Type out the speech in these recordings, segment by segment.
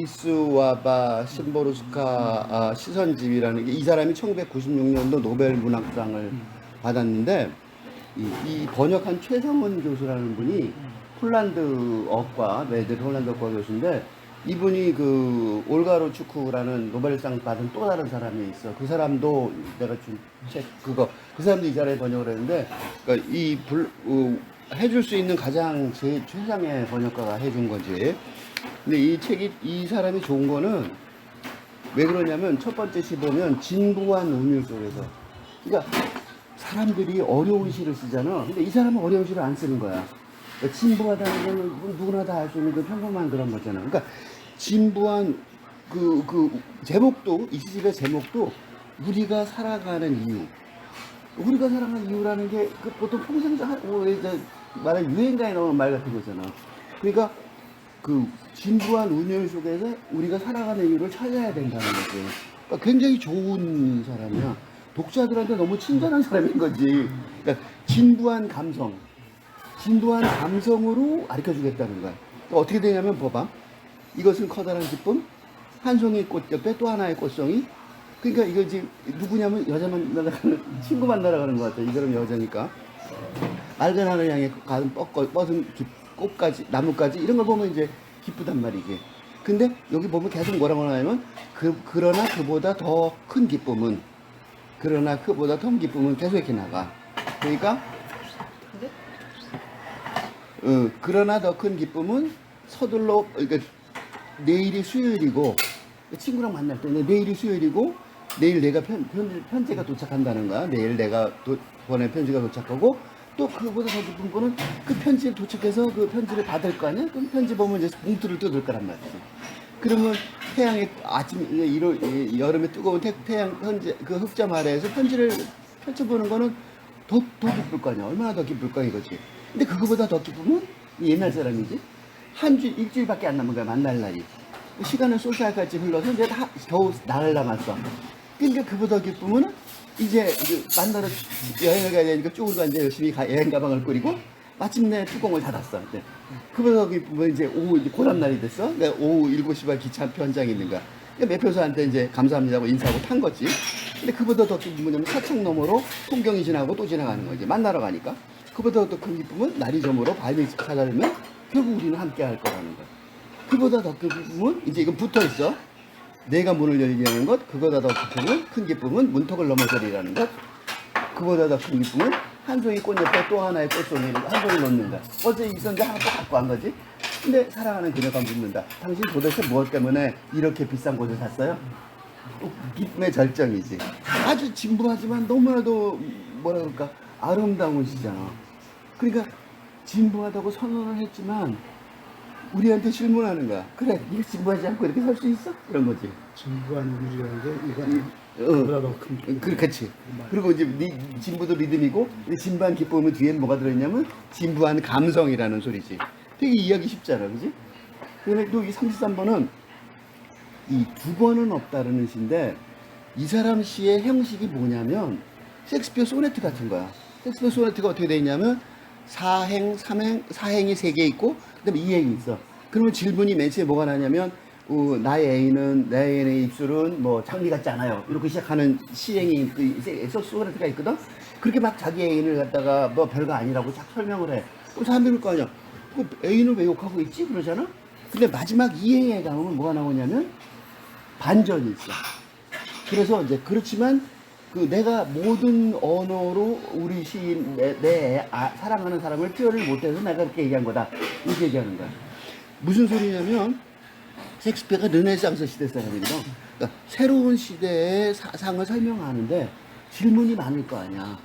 비스와바 심보르스카 시선집이라는 게 이 사람이 1996년도 노벨 문학상을 받았는데 이 번역한 최성원 교수라는 분이 폴란드어과 폴란드어과 교수인데 이분이 그 올가로 추크라는 노벨상 받은 또 다른 사람이 있어. 그 사람도 내가 준 책 그거 그 사람도 이 사람이 번역을 했는데 그러니까 해줄 수 있는 가장 최상의 번역가가 해준 거지. 근데 이 책이 이 사람이 좋은 거는 왜 그러냐면 첫 번째 시 보면 진부한 운율 속에서 그러니까 사람들이 어려운 시를 쓰잖아. 근데 이 사람은 어려운 시를 안 쓰는 거야. 그러니까 진부하다는 건 누구나 다 알 수 있는 그 평범한 그런 거잖아. 그러니까 진부한 그 제목도 이 시집의 제목도 우리가 살아가는 이유. 우리가 살아가는 이유라는 게 그 보통 평생자 말한 유행가에 나오는 말 같은 거잖아. 그러니까 그 진부한 운율 속에서 우리가 살아가는 이유를 찾아야 된다는 거지. 그러니까 굉장히 좋은 사람이야. 독자들한테 너무 친절한 사람인 거지. 그러니까 진부한 감성으로 가르쳐 주겠다는 거야. 그러니까 어떻게 되냐면 봐봐. 이것은 커다란 기쁨, 한 송이 꽃 옆에 또 하나의 꽃송이. 그러니까 이거 지금 누구냐면 여자 만나러 가는 친구 만나러 가는 것 같아. 이 사람 여자니까. 맑은 하늘 향해 가는 뻗은 꽃까지 나무까지 이런 걸 보면 이제 기쁘단 말이지. 근데 여기 보면 계속 뭐라고 하냐면 그러나 그보다 더 큰 기쁨은 계속 이렇게 나가. 그러니까 그러나 더 큰 기쁨은 서둘러 그러니까 내일이 수요일이고 친구랑 만날 때 내일이 수요일이고 내일 내가 편지가 도착한다는 거야. 내일 내가 보낸 편지가 도착하고 또 그거보다 더 기쁜 거는 그 편지를 도착해서 그 편지를 받을 거 아니야? 그럼 편지 보면 이제 봉투를 뜯을 거란 말이지. 그러면 태양의 여름에 뜨거운 태양 편지 그 흑점 아래에서 편지를 펼쳐보는 거는 더 기쁠 거 아니야. 얼마나 더 기쁠까 이거지. 근데 그거보다 더 기쁘면 옛날 사람이지. 일주일밖에 안 남은 거야 만날 날이. 시간은 쏠살같이 흘러서 이제 겨우 나흘 남았어. 그러니까 그보다 기쁘면 이제 만나러 여행을 가야 되니까 쭉 이제 열심히 여행 가방을 꾸리고 마침내 뚜껑을 닫았어. 이제 그보다 기쁘면 이제 오후 고단 날이 됐어. 그러니까 오후 7시 반 기차표 현장에 있는 거야. 그러니까 매표소한테 이제 감사합니다고 인사하고 탄 거지. 근데 그보다 더 기쁜 뭐냐면 차창 너머로 풍경이 지나고 또 지나가는 거지. 만나러 가니까. 그보다 더 큰 기쁨은 날이 저물어 밤이 찾아들면 결국 우리는 함께 할 거라는 거야. 그보다 더 큰 기쁨은 이제 이건 붙어 있어. 내가 문을 열리라는 것, 그보다 더 큰 기쁨은 문턱을 넘어서리라는 것, 그보다 더 큰 기쁨은 한 송이 꽃 옆에 또 하나의 꽃송이를 한 송이 넣는다. 어제 있었는데 하나 또 갖고 간 거지. 근데 사랑하는 그녀가 묻는다. 당신 도대체 무엇 때문에 이렇게 비싼 곳을 샀어요? 기쁨의 절정이지. 아주 진부하지만 너무나도 뭐라 그럴까 아름다운 시잖아. 그러니까 진부하다고 선언을 했지만 우리한테 질문하는 거야. 그래, 네가 진부하지 않고 이렇게 살 수 있어? 그런 거지. 진부한 우리라는 게 이건 그보다 더 큰. 그렇지. 그리고 이제 진부도 리듬이고 진부한 기쁨은 뒤에 뭐가 들어있냐면 진부한 감성이라는 소리지. 되게 이해하기 쉽잖아, 그지? 그런데 또 이 33번은 이 두 번은 없다라는 시인데 이 사람 시의 형식이 뭐냐면 셰익스피어 소네트 같은 거야. 셰익스피어 소네트가 어떻게 돼 있냐면 사행이 3개 있고 그다음에 2행이 있어. 그러면 질문이 맨 처음에 뭐가 나냐면 나의 애인은 내 애인의 입술은 뭐 장미 같지 않아요. 이렇게 시작하는 시행이 소네트가 있거든. 그렇게 막 자기 애인을 갖다가 뭐 별거 아니라고 쫙 설명을 해. 그럼 사람들이 거 아니야. 그 애인을 왜 욕하고 있지? 그러잖아. 근데 마지막 2행에 가면 뭐가 나오냐면 반전이 있어. 그래서 이제 그렇지만 내가 모든 언어로 우리 시인 사랑하는 사람을 표현을 못해서 내가 그렇게 얘기한 거다. 이렇게 얘기하는 거야. 무슨 소리냐면 셰익스피어가 르네상스 시대 사람이거든. 그러니까 새로운 시대의 사상을 설명하는데 질문이 많을 거 아니야.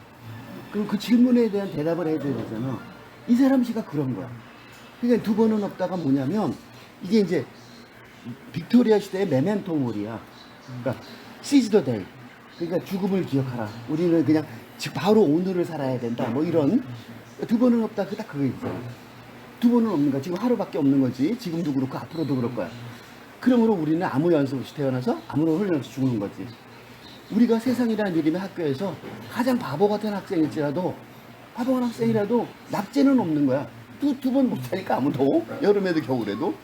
그럼 그 질문에 대한 대답을 해줘야 되잖아. 이 사람 시가 그런 거야. 그러니까 두 번은 없다가 뭐냐면 이게 이제 빅토리아 시대의 메멘토 모리야. 그러니까 시즈 더 데이. 그러니까 죽음을 기억하라. 우리는 그냥 바로 오늘을 살아야 된다. 뭐 이런. 두 번은 없다. 딱 그거 있어. 두 번은 없는 거야. 지금 하루밖에 없는 거지. 지금도 그렇고 앞으로도 그럴 거야. 그러므로 우리는 아무 연습 없이 태어나서 아무런 훈련 없이 죽는 거지. 우리가 세상이라는 이름의 학교에서 가장 바보 같은 학생일지라도 바보 학생이라도 낙제는 없는 거야. 두 번 못하니까 아무도 여름에도 겨울에도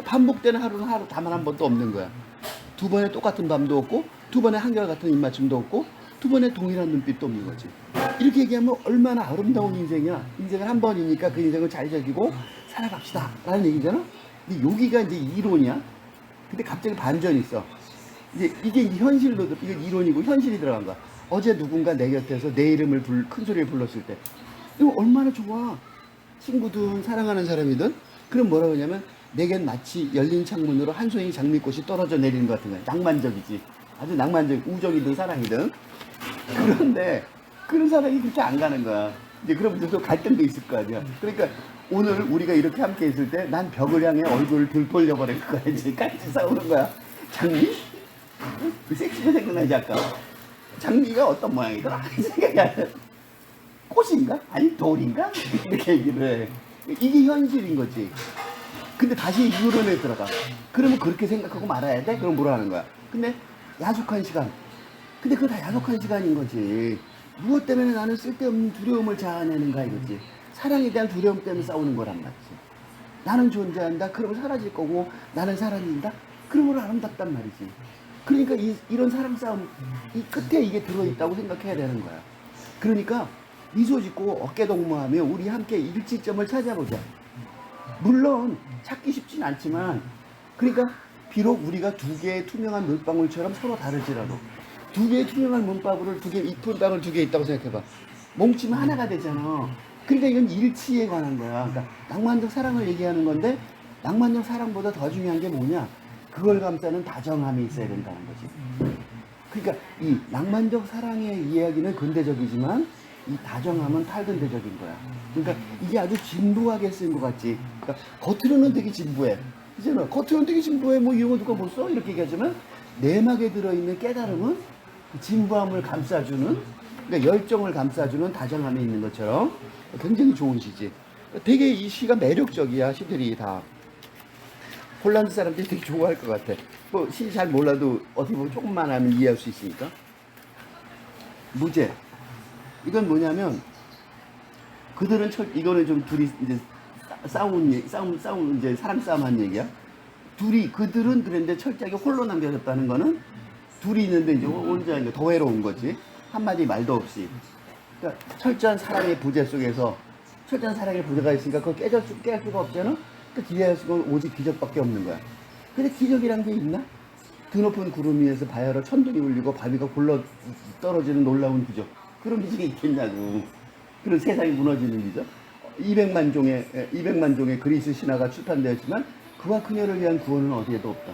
반복되는 하루는 하루 단 한 번도 없는 거야. 두 번에 똑같은 밤도 없고, 두 번에 한결같은 입맞춤도 없고, 두 번에 동일한 눈빛도 없는 거지. 이렇게 얘기하면 얼마나 아름다운 인생이야. 인생은 한 번이니까 그 인생을 잘 즐기고 살아갑시다 라는 얘기잖아. 근데 여기가 이제 이론이야. 근데 갑자기 반전이 있어. 이게 이제 현실로, 이게 이론이고 현실이 들어간 거야. 어제 누군가 내 곁에서 내 이름을 큰 소리를 불렀을 때, 이거 얼마나 좋아. 친구든 사랑하는 사람이든. 그럼 뭐라고 하냐면, 내겐 마치 열린 창문으로 한 송이 장미꽃이 떨어져 내리는 것 같은 거야. 낭만적이지. 아주 낭만적, 우정이든 사랑이든. 그런데 그런 사랑이 그렇게 안 가는 거야. 이제 그러면 또 갈등도 있을 거 아니야. 그러니까 오늘 우리가 이렇게 함께 있을 때 난 벽을 향해 얼굴을 들돌려 버릴 거야. 이제 같이 싸우는 거야. 장미? 그 섹시가 생각나지 아까. 장미가 어떤 모양이더라? 생각이 안 나. 꽃인가? 아니 돌인가? 이렇게 얘기를 해. 이게 현실인 거지. 근데 다시 이론에 들어가. 그러면 그렇게 생각하고 말아야 돼? 그럼 뭐라 하는 거야? 근데 야속한 시간. 근데 그거 다 야속한 시간인 거지. 무엇 때문에 나는 쓸데없는 두려움을 자아내는가 이거지. 사랑에 대한 두려움 때문에 싸우는 거란 말이지. 나는 존재한다. 그러면 사라질 거고 나는 사라진다. 그러면 아름답단 말이지. 그러니까 이런 사랑 싸움 이 끝에 이게 들어있다고 생각해야 되는 거야. 그러니까 미소 짓고 어깨 동무하며 우리 함께 일치점을 찾아보자. 물론 찾기 쉽진 않지만, 그러니까 비록 우리가 두 개의 투명한 물방울처럼 서로 다르지라도 두 개의 투명한 물방울을 물방울 두 개 있다고 생각해봐. 뭉치면 하나가 되잖아. 그러니까 이건 일치에 관한 거야. 그러니까 낭만적 사랑을 얘기하는 건데, 낭만적 사랑보다 더 중요한 게 뭐냐? 그걸 감싸는 다정함이 있어야 된다는 거지. 그러니까 이 낭만적 사랑의 이야기는 근대적이지만 이 다정함은 탈근대적인 거야. 그러니까 이게 아주 진부하게 쓴 것 같지. 그러니까 겉으로는 되게 진부해. 이제는 겉으로는 되게 진부해. 뭐 이런 거 누가 못 써? 이렇게 얘기하지만 내막에 들어있는 깨달음은 그 진부함을 감싸주는, 그러니까 열정을 감싸주는 다정함이 있는 것처럼 굉장히 좋은 시지. 되게 이 시가 매력적이야. 시들이 다. 폴란드 사람들이 되게 좋아할 것 같아. 뭐 시 잘 몰라도 어떻게 보면 조금만 하면 이해할 수 있으니까. 무죄. 이건 뭐냐면, 그들은 이거는 좀 둘이 이제 싸운 이제 사랑 싸움 한 얘기야. 그들은 그랬는데 철저하게 홀로 남겨졌다는 거는 둘이 있는데 이제 혼자 더 외로운 거지. 한마디 말도 없이. 그러니까 철저한 사랑의 부재 속에서, 철저한 사랑의 부재가 있으니까 그걸 깰 수가 없잖아. 그러니까 기대할 수가 오직 기적밖에 없는 거야. 근데 기적이란 게 있나? 드높은 구름 위에서 바야흐로 천둥이 울리고 바위가 굴러 떨어지는 놀라운 기적. 그런 기적이 있겠냐고. 그런 세상이 무너지는 기적. 200만 종의 그리스 신화가 출판되었지만 그와 그녀를 위한 구원은 어디에도 없다.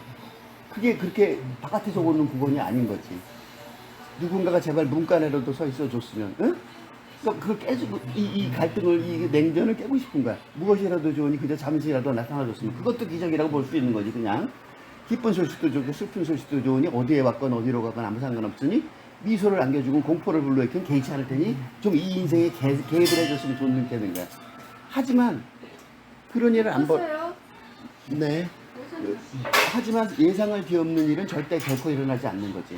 그게 그렇게 바깥에서 오는 구원이 아닌 거지. 누군가가 제발 문간에라도 서 있어 줬으면, 응? 그러니까 그걸 깨지고 이 갈등을, 이 냉전을 깨고 싶은 거야. 무엇이라도 좋으니 그저 잠시라도 나타나줬으면 그것도 기적이라고 볼 수 있는 거지. 그냥 기쁜 소식도 좋고 슬픈 소식도 좋으니 어디에 왔건 어디로 가건 아무 상관없으니 미소를 안겨주고 공포를 불러일으키면 개의치 않을 테니 좀 이 인생에 개입을 해줬으면 좋는 거야. 하지만 그런 일을 안 네. 하지만 예상을 뒤엎는 일은 절대 결코 일어나지 않는 거지.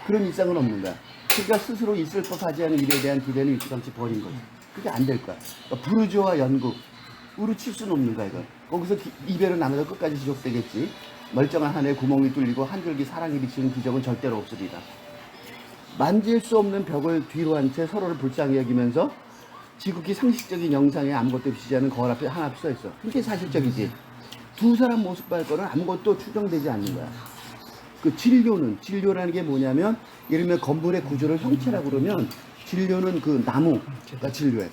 그런 일상은 없는 거야. 그러니까 스스로 있을 법하지 않은 일에 대한 기대는 일찌감치 버린 거지. 그게 안 될 거야. 그러니까 부르주아와 연극으로 칠 수는 없는 거야, 이거. 거기서 이별은 남에서 끝까지 지속되겠지. 멀쩡한 하늘에 구멍이 뚫리고 한 줄기 사랑이 비치는 기적은 절대로 없으리라. 만질 수 없는 벽을 뒤로 한 채 서로를 불쌍히 여기면서 지극히 상식적인 영상에 아무것도 비치지 않은 거울 앞에 하나 서 있어. 그게 사실적이지. 두 사람 모습 발걸은 아무것도 추정되지 않는 거야. 그 진료라는 게 뭐냐면, 예를 들면 건물의 구조를 형체라고 그러면 진료는 그 나무가 진료야.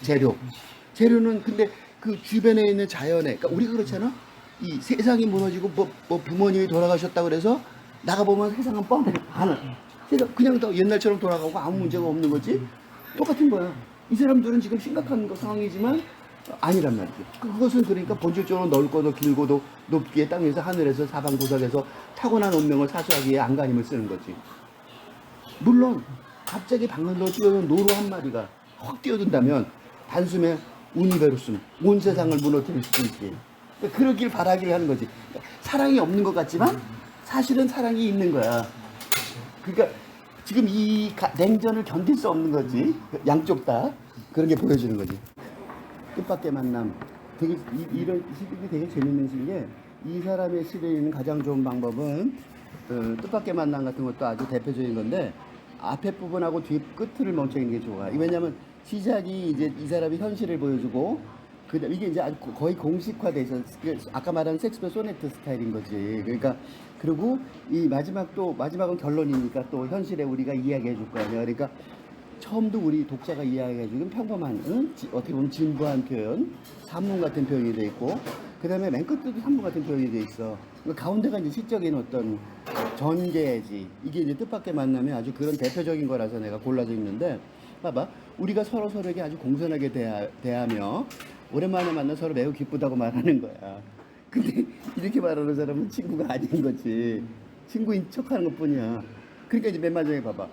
재료는 근데 그 주변에 있는 자연에, 그러니까 우리가 그렇잖아. 이 세상이 무너지고 뭐 부모님이 돌아가셨다 그래서 나가보면 세상은 뻔해. 하늘. 그냥 더 옛날처럼 돌아가고 아무 문제가 없는 거지. 똑같은 거야. 이 사람들은 지금 심각한 상황이지만 아니란 말이죠. 그것은 그러니까 본질적으로 넓고도 길고도 높기에 땅에서 하늘에서 사방구석에서 타고난 운명을 사수하기 위해 안간힘을 쓰는 거지. 물론 갑자기 방문으로 뛰어든 노루 한 마리가 확 뛰어든다면 단숨에 우니베루스 온 세상을 무너뜨릴 수도 있지. 그러니까 그러길 바라기를 하는 거지. 그러니까 사랑이 없는 것 같지만 사실은 사랑이 있는 거야. 그러니까 지금 이 냉전을 견딜 수 없는 거지. 양쪽 다 그런 게 보여지는 거지. 뜻밖의 만남. 되게 이런 시국이 되게 재밌는 시기에 이 사람의 시대에 있는 가장 좋은 방법은 뜻밖의 만남 같은 것도 아주 대표적인 건데 앞에 부분하고 뒤 끝을 멈춰 있는 게 좋아. 왜냐면 시작이 이제 이 사람이 현실을 보여주고 이게 이제 아주 거의 공식화돼서 아까 말한 섹스피어 소네트 스타일인 거지. 그러니까 그리고 이 마지막은 결론이니까 또 현실에 우리가 이야기해 줄 거 아니야. 그러니까 처음도 우리 독자가 이야기해 주는 평범한 어떻게 보면 진부한 표현, 산문 같은 표현이 돼 있고 그 다음에 맨 끝에도 산문 같은 표현이 돼 있어. 그러니까 가운데가 이제 시적인 어떤 전개지. 이게 이제 뜻밖의 만남이 아주 그런 대표적인 거라서 내가 골라져 있는데 봐봐. 우리가 서로에게 아주 공손하게 대하며 오랜만에 만나 서로 매우 기쁘다고 말하는 거야. 근데 이렇게 말하는 사람은 친구가 아닌 거지. 친구인 척하는 것 뿐이야. 그러니까 이제 맨 마지막에 봐봐.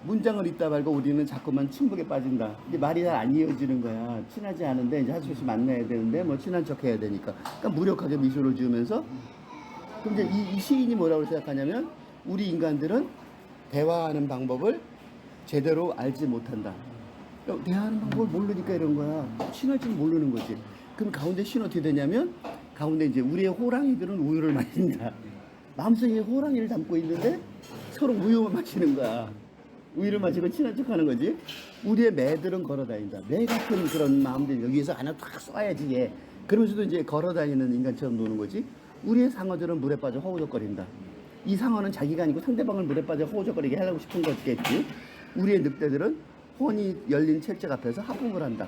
문장을 읽다 말고 우리는 자꾸만 친북에 빠진다. 이제 말이 잘 안 이어지는 거야. 친하지 않은데 이제 한수씩 만나야 되는데 뭐 친한 척 해야 되니까. 그러니까 무력하게 미소를 지으면서. 근데 이 시인이 뭐라고 생각하냐면 우리 인간들은 대화하는 방법을 제대로 알지 못한다. 대화하는 방법을 모르니까 이런 거야. 친할 줄 모르는 거지. 그럼 가운데 신 어떻게 되냐면 가운데 이제 우리의 호랑이들은 우유를 마신다. 마음속에 호랑이를 담고 있는데 서로 우유만 마시는 거야. 우유를 마시고 친한 척 하는 거지. 우리의 매들은 걸어 다닌다. 매 같은 그런 마음들이 여기에서 하나 탁 쏴야지 얘. 그러면서도 이제 걸어 다니는 인간처럼 노는 거지. 우리의 상어들은 물에 빠져 허우적거린다. 이 상어는 자기가 아니고 상대방을 물에 빠져 허우적거리게 하려고 싶은 거겠지. 우리의 늑대들은 혼이 열린 철책 앞에서 하품을 한다.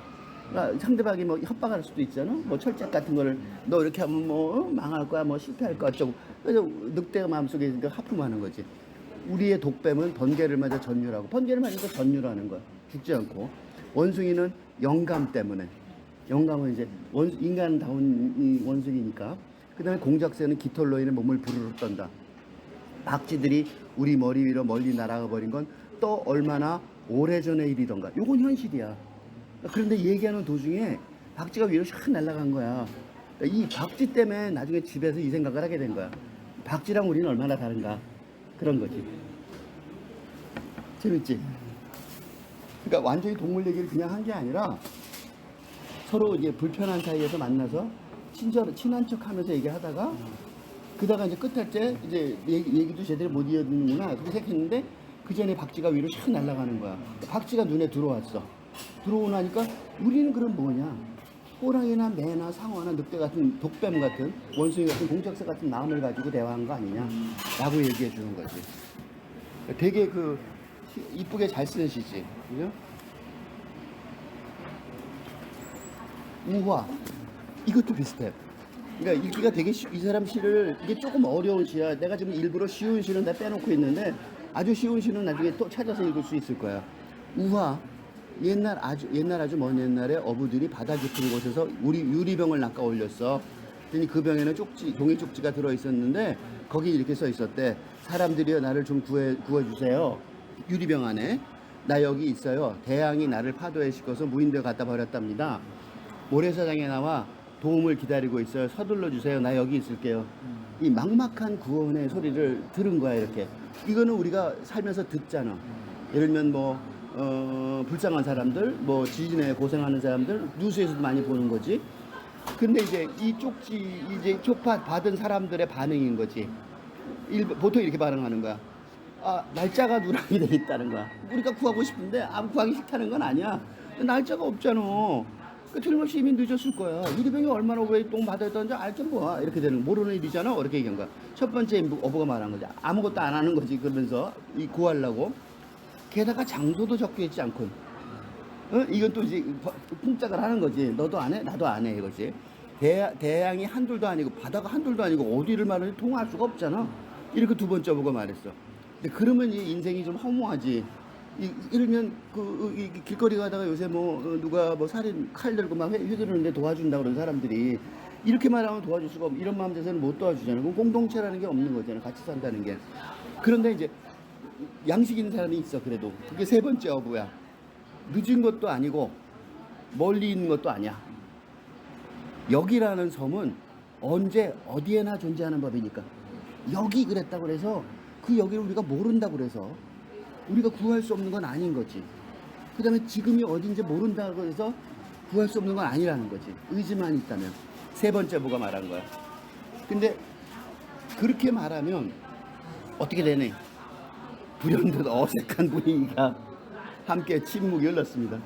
그러니까 상대방이 뭐 협박할 수도 있잖아. 뭐 철책 같은 거를 너 이렇게 하면 뭐 망할 거야, 뭐 실패할 거야, 어쩌고. 그래서 늑대가 마음속에 하품하는 거지. 우리의 독뱀은 번개를 맞아 전율하고, 번개를 맞으니까 전율하는 거야. 죽지 않고. 원숭이는 영감 때문에. 영감은 이제 인간다운 이 원숭이니까. 그 다음에 공작새는 깃털로 인해 몸을 부르르 떤다. 박쥐들이 우리 머리 위로 멀리 날아가 버린 건 또 얼마나 오래전의 일이던가. 요건 현실이야. 그런데 얘기하는 도중에 박쥐가 위로 샥 날아간 거야. 이 박쥐 때문에 나중에 집에서 이 생각을 하게 된 거야. 박쥐랑 우리는 얼마나 다른가. 그런 거지. 재밌지? 그러니까 완전히 동물 얘기를 그냥 한 게 아니라 서로 이제 불편한 사이에서 만나서 친한 척 하면서 얘기하다가 그다가 이제 끝할 때 이제 얘기도 제대로 못 이어듣는구나. 그렇게 생각했는데 그 전에 박쥐가 위로 샥 날아가는 거야. 박쥐가 눈에 들어왔어. 들어오고 나니까 우리는 그럼 뭐냐. 호랑이나 매나 상어나 늑대 같은 독뱀 같은 원숭이 같은 공작새 같은 마음을 가지고 대화한 거 아니냐. 라고 얘기해 주는 거지. 되게 이쁘게 잘 쓰는 시지. 그죠? 우화. 이것도 비슷해. 그러니까 읽기가 되게 이 사람 시를 이게 조금 어려운 시야. 내가 지금 일부러 쉬운 시는 다 빼놓고 있는데 아주 쉬운 시는 나중에 또 찾아서 읽을 수 있을 거야. 우화. 옛날 아주 먼 옛날에 어부들이 바다 깊은 곳에서 우리 유리병을 낚아 올렸어. 그랬더니 그 병에는 종이 쪽지가 들어 있었는데 거기 이렇게 써 있었대. 사람들이여 나를 좀 구해주세요. 유리병 안에 나 여기 있어요. 대양이 나를 파도에 싣고서 무인도에 갖다 버렸답니다. 모래사장에 나와 도움을 기다리고 있어요. 서둘러 주세요. 나 여기 있을게요. 이 막막한 구원의 소리를 들은 거야 이렇게. 이거는 우리가 살면서 듣잖아. 예를 들면 불쌍한 사람들, 지진에 고생하는 사람들, 뉴스에서도 많이 보는 거지. 근데 이제 이 쪽지, 이제 쪽파 받은 사람들의 반응인 거지. 보통 이렇게 반응하는 거야. 날짜가 누락이 돼 있다는 거야. 우리가 구하고 싶은데 구하기 싫다는 건 아니야. 날짜가 없잖아. 틀림없이 이미 늦었을 거야. 유리병이 얼마나 오래 똥 받았던지 알게 뭐야. 이렇게 되는, 모르는 일이잖아. 이렇게 얘기한 거야. 첫 번째 어부가 말한 거지. 아무것도 안 하는 거지. 그러면서 구하려고. 게다가 장소도 적혀 있지 않군. 이건 또 이제 풍짝을 하는 거지. 너도 안 해? 나도 안 해. 이거지. 대양이 한둘도 아니고, 바다가 한둘도 아니고, 어디를 말하는지 통할 수가 없잖아. 이렇게 두 번째 어부가 말했어. 근데 그러면 이 인생이 좀 허무하지. 이러면 길거리 가다가 요새 누가 살인 칼 들고 막 휘두르는데 도와준다 그러는 사람들이 이렇게 말하면 도와줄 수가 없고, 이런 마음 자세는 못 도와주잖아요. 그럼 공동체라는 게 없는 거잖아요. 같이 산다는 게. 그런데 이제 양식 있는 사람이 있어. 그래도 그게 세 번째 어부야. 늦은 것도 아니고 멀리 있는 것도 아니야. 여기라는 섬은 언제 어디에나 존재하는 법이니까. 여기 그랬다고 그래서 그 여기를 우리가 모른다고 그래서 우리가 구할 수 없는 건 아닌 거지. 그 다음에 지금이 어딘지 모른다고 해서 구할 수 없는 건 아니라는 거지. 의지만 있다면. 세 번째 어부가 말한 거야. 근데 그렇게 말하면 어떻게 되네? 불현듯 어색한 분위기가 함께 침묵이 흘렀습니다.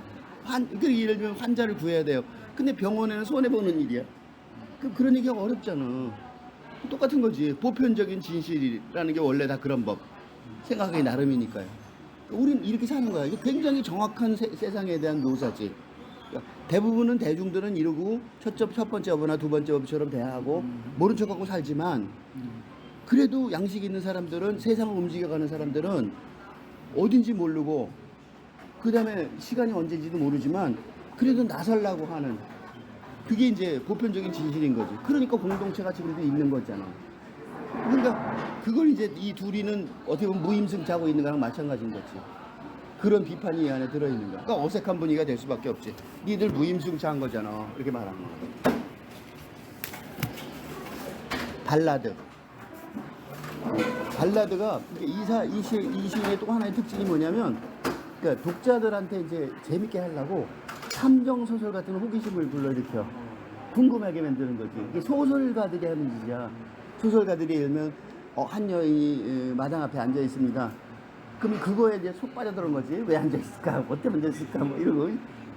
예를 들면 환자를 구해야 돼요. 근데 병원에는 손해보는 일이야. 그런 얘기가 어렵잖아. 똑같은 거지. 보편적인 진실이라는 게 원래 다 그런 법. 생각하기 나름이니까요. 우린 이렇게 사는 거야. 이게 굉장히 정확한 세상에 대한 묘사지. 그러니까 대부분은 대중들은 이러고 첫 번째 업이나 두 번째 업처럼 대하고 모른 척하고 살지만 그래도 양식 있는 사람들은 세상을 움직여가는 사람들은 어딘지 모르고 그 다음에 시간이 언제인지도 모르지만 그래도 나서려고 하는 그게 이제 보편적인 진실인 거지. 그러니까 공동체가 지금도 있는 거잖아. 그러니까 그걸 이제 이 둘이는 어떻게 보면 무임승차하고 있는 거랑 마찬가지인 거지. 그런 비판이 이 안에 들어있는 거야. 그러니까 어색한 분위기가 될 수밖에 없지. 니들 무임승차한 거잖아. 이렇게 말하는 거야. 발라드. 발라드가 이 시인의 또 하나의 특징이 뭐냐면 그러니까 독자들한테 이제 재밌게 하려고 탐정 소설 같은 호기심을 불러일으켜 궁금하게 만드는 거지. 이게 소설가들이 하는 짓이야. 소설가들이 예를 들면 한 여인이 마당 앞에 앉아 있습니다. 그럼 그거에 이제 속 빠져들은 거지. 왜 앉아 있을까? 뭐 때문에 앉아 있을까? 뭐 이러고.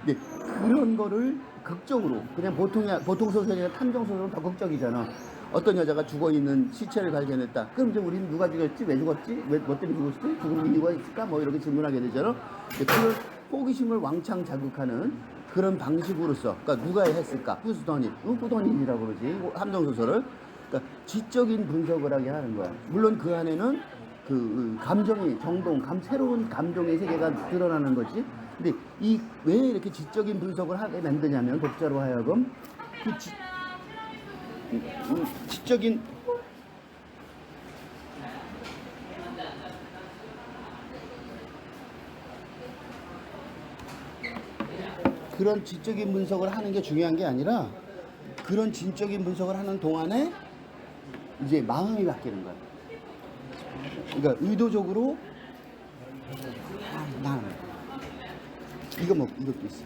근데 그런 거를 극적으로 그냥 보통 소설이나 탐정 소설은 더 극적이잖아. 어떤 여자가 죽어 있는 시체를 발견했다. 그럼 이제 우리는 누가 죽였지? 왜 죽었지? 뭐 때문에 죽었지? 죽은 이유가 있을까? 뭐 이렇게 질문하게 되잖아. 그걸 호기심을 왕창 자극하는 그런 방식으로서, 그러니까 누가 했을까? 후스더닛, 후더닛이라고 그러지. 함정 소설을. 그러니까 지적인 분석을 하게 하는 거야. 물론 그 안에는 그 감정이 새로운 감정의 세계가 드러나는 거지. 근데 왜 이렇게 지적인 분석을 하게 만드냐면 독자로 하여금 지적인 그런 지적인 분석을 하는 게 중요한 게 아니라 그런 지적인 분석을 하는 동안에 이제 마음이 바뀌는 거야. 그러니까 의도적으로 이것도 있어.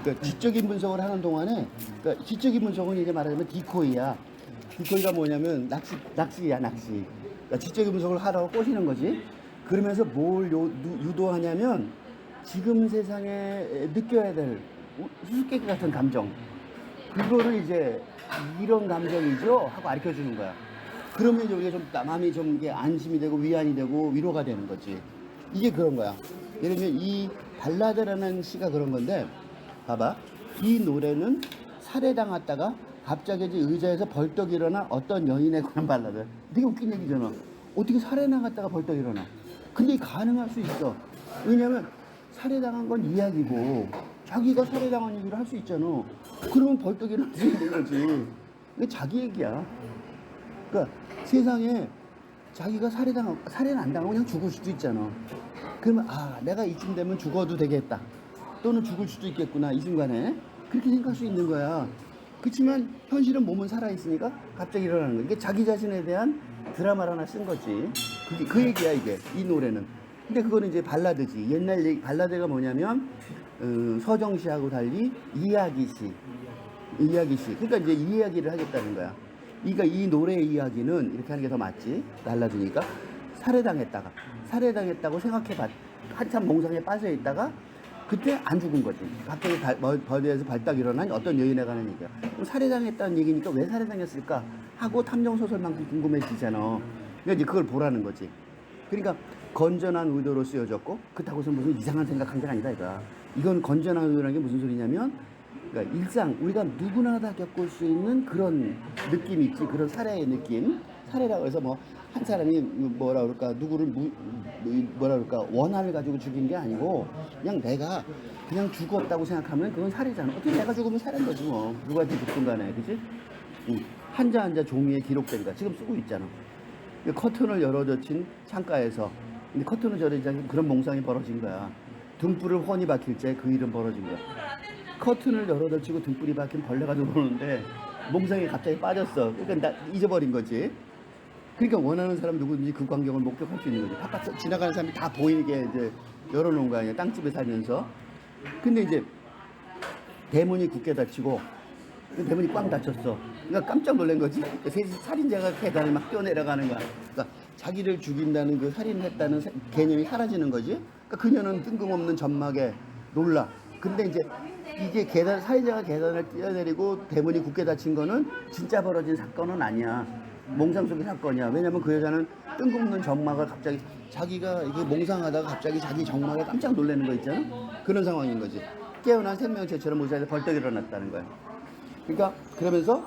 그러니까 지적인 분석을 하는 동안에 그러니까 지적인 분석은 이제 말하자면 디코이야. 디코이가 뭐냐면 낚시야. 그러니까 지적인 분석을 하라고 꼬시는 거지. 그러면서 뭘 유도하냐면 지금 세상에 느껴야 될 수수께끼 같은 감정, 그거를 이제 이런 감정이죠 하고 가르쳐 주는 거야. 그러면 이제 우리가 좀 마음이 좀 이게 안심이 되고 위안이 되고 위로가 되는 거지. 이게 그런 거야. 예를 들면 이 발라드라는 시가 그런 건데, 봐봐. 이 노래는 살해당했다가 갑자기 이제 의자에서 벌떡 일어나 어떤 여인에 관한 발라드. 되게 웃긴 얘기잖아. 어떻게 살해당했다가 벌떡 일어나? 근데 가능할 수 있어. 왜냐면 살해당한 건 이야기고 자기가 살해당한 얘기를 할 수 있잖아. 그러면 벌떡 일어날 수 있는 거지. 이게 자기 얘기야. 그러니까 세상에 자기가 살해는 안 당하고 그냥 죽을 수도 있잖아. 그러면 내가 이쯤 되면 죽어도 되겠다. 또는 죽을 수도 있겠구나 이 순간에. 그렇게 생각할 수 있는 거야. 그렇지만 현실은 몸은 살아있으니까 갑자기 일어나는 거야. 이게 자기 자신에 대한 드라마를 하나 쓴 거지. 그 얘기야 이게. 이 노래는. 근데 그거는 이제 발라드지. 옛날 발라드가 뭐냐면 서정시하고 달리 이야기시. 그러니까 이제 이 이야기를 하겠다는 거야. 그러니까 이 노래의 이야기는 이렇게 하는 게 더 맞지. 발라드니까 살해당했다고 생각해봐. 한참 몽상에 빠져 있다가 그때 안 죽은 거지. 갑자기 버디에서 발딱 일어난 어떤 여인에 관한 얘기야. 그럼 살해당했다는 얘기니까 왜 살해당했을까 하고 탐정소설만큼 궁금해지잖아. 그러니까 이제 그걸 보라는 거지. 그러니까 건전한 의도로 쓰여졌고, 그렇다고 해서 무슨 이상한 생각한 게 아니다 이거야. 이건 건전한 의도라는 게 무슨 소리냐면, 그러니까 일상 우리가 누구나 다 겪을 수 있는 그런 느낌이 있지. 그런 살해의 느낌. 살해라고 해서 뭐 한 사람이 뭐라 그럴까 누구를 뭐라 그럴까 원한을 가지고 죽인 게 아니고 그냥 내가 그냥 죽었다고 생각하면 그건 살해잖아. 어떻게 내가 죽으면 살인 거지 뭐. 누구한테 죽든 간에. 그치? 한자 종이에 기록된 거 지금 쓰고 있잖아. 커튼을 열어젖힌 창가에서. 근데 커튼을 열어젖힌 그런 몽상이 벌어진 거야. 등불을 훤히 박힐 때 그 일은 벌어진 거야. 커튼을 열어젖히고 등불이 박힌 벌레가 들어오는데 몽상이 갑자기 빠졌어. 그러니까 잊어버린 거지. 그러니까 원하는 사람 누구든지 그 광경을 목격할 수 있는 거지. 바깥 지나가는 사람이 다 보이게 이제 열어놓은 거 아니야. 땅집에 살면서. 근데 이제 대문이 굳게 닫히고 대문이 꽝 닫혔어. 그러니까 깜짝 놀란 거지. 살인자가 계단을 막 뛰어내려가는 거야. 그러니까 자기를 죽인다는 그 살인했다는 개념이 사라지는 거지. 그러니까 그녀는 뜬금없는 전막에 놀라. 근데 이제 이게 살인자가 계단을 뛰어내리고 대문이 굳게 닫힌 거는 진짜 벌어진 사건은 아니야. 몽상 속의 사건이야. 왜냐면 그 여자는 뜬금없는 정막을 갑자기 자기가 이게 몽상하다가 갑자기 자기 정막에 깜짝 놀라는 거 있잖아. 그런 상황인 거지. 깨어난 생명체처럼 의자에서 벌떡 일어났다는 거야. 그러니까 그러면서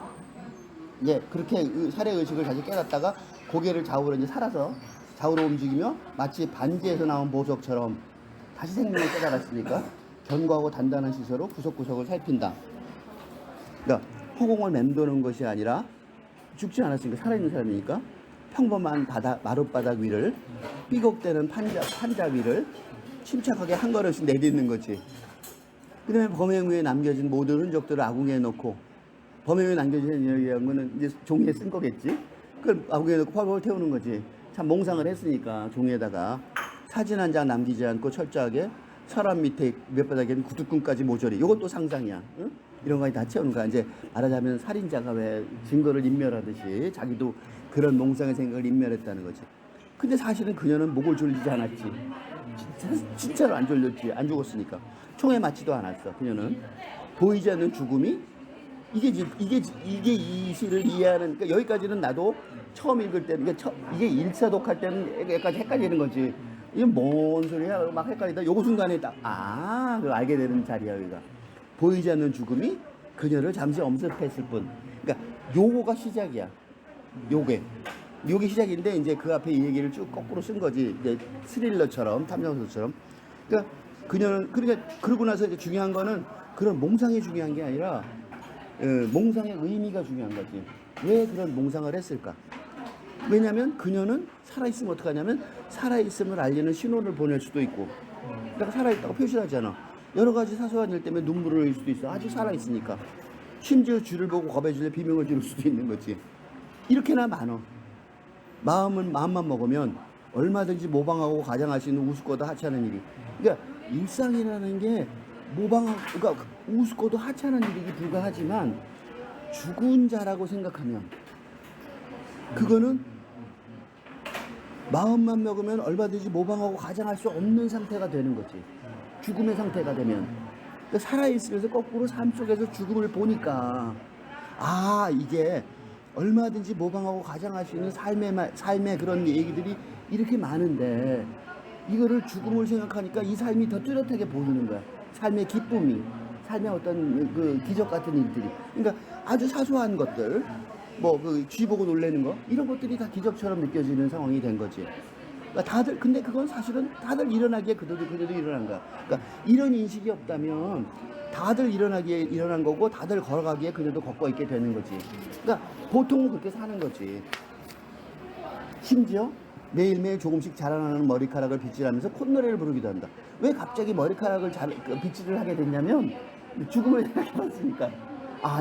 이제 그렇게 살해 의식을 다시 깨닫다가 고개를 좌우로 이제 살아서 좌우로 움직이며 마치 반지에서 나온 보석처럼 다시 생명을 깨달았으니까 견고하고 단단한 시선으로 구석구석을 살핀다. 그러니까 허공을 맴도는 것이 아니라 죽지 않았으니까 살아있는 사람이니까 평범한 마룻바닥 위를 삐걱대는 판자 위를 침착하게 한 걸음씩 내딛는 거지. 그 다음에 범행 후에 남겨진 모든 흔적들을 아궁이에 넣고, 범행 후에 남겨진 거는 이제 종이에 쓴 거겠지. 그걸 아궁이에 넣고 펄펄 태우는 거지. 참 몽상을 했으니까 종이에다가 사진 한 장 남기지 않고 철저하게 서랍 밑에 밑바닥에는 구두끈까지 모조리. 이것도 상상이야. 응? 이런 거까지 다 채우는 거야. 이제 말하자면 살인자가 왜 증거를 인멸하듯이 자기도 그런 몽상의 생각을 인멸했다는 거지. 근데 사실은 그녀는 목을 졸리지 않았지. 진짜로 안 졸렸지. 안 죽었으니까. 총에 맞지도 않았어. 그녀는 보이지 않는 죽음이 이게 이 시를 이해하는. 그러니까 여기까지는 나도 처음 읽을 때는 이게 1차 독할 때는 여기까지 헷갈리는 거지. 이게 뭔 소리야? 막 헷갈리다. 요거 순간에 딱 그걸 알게 되는 자리야. 여기가 보이지 않는 죽음이 그녀를 잠시 엄습했을 뿐. 그러니까 요거가 시작이야. 요게 시작인데 이제 그 앞에 이 얘기를 쭉 거꾸로 쓴 거지. 이제 스릴러처럼 탐정소설처럼. 그러니까 그러고 나서 이제 중요한 거는 그런 몽상이 중요한 게 아니라 몽상의 의미가 중요한 거지. 왜 그런 몽상을 했을까? 왜냐면 그녀는 살아있으면 어떡하냐면 살아있음을 알리는 신호를 보낼 수도 있고, 그러니까 살아있다고 표시하잖아. 여러 가지 사소한 일 때문에 눈물을 흘릴 수도 있어. 아직 살아있으니까. 심지어 쥐를 보고 겁에 질려 비명을 지를 수도 있는 거지. 이렇게나 많어. 마음만 먹으면 얼마든지 모방하고 가장할 수 있는 우습고도 하찮은 일이. 그러니까 일상이라는 게 그러니까 우습고도 하찮은 일이기 불과하지만 죽은 자라고 생각하면 그거는 마음만 먹으면 얼마든지 모방하고 가장할 수 없는 상태가 되는 거지. 죽음의 상태가 되면. 그러니까 살아있으면서 거꾸로 삶 속에서 죽음을 보니까 이게 얼마든지 모방하고 가장할 수 있는 삶의 그런 얘기들이 이렇게 많은데 이거를 죽음을 생각하니까 이 삶이 더 뚜렷하게 보이는 거야. 삶의 기쁨이, 삶의 어떤 그 기적 같은 일들이. 그러니까 아주 사소한 것들, 쥐 보고 놀라는 거, 이런 것들이 다 기적처럼 느껴지는 상황이 된 거지. 그러니까 근데 그건 사실은 다들 일어나기에 그들도 일어난 거야. 그러니까 이런 인식이 없다면 다들 일어나기에 일어난 거고 다들 걸어가기에 그녀도 걷고 있게 되는 거지. 그러니까 보통은 그렇게 사는 거지. 심지어 매일매일 조금씩 자라나는 머리카락을 빗질하면서 콧노래를 부르기도 한다. 왜 갑자기 머리카락을 빗질을 하게 됐냐면 죽음을 생각해봤으니까.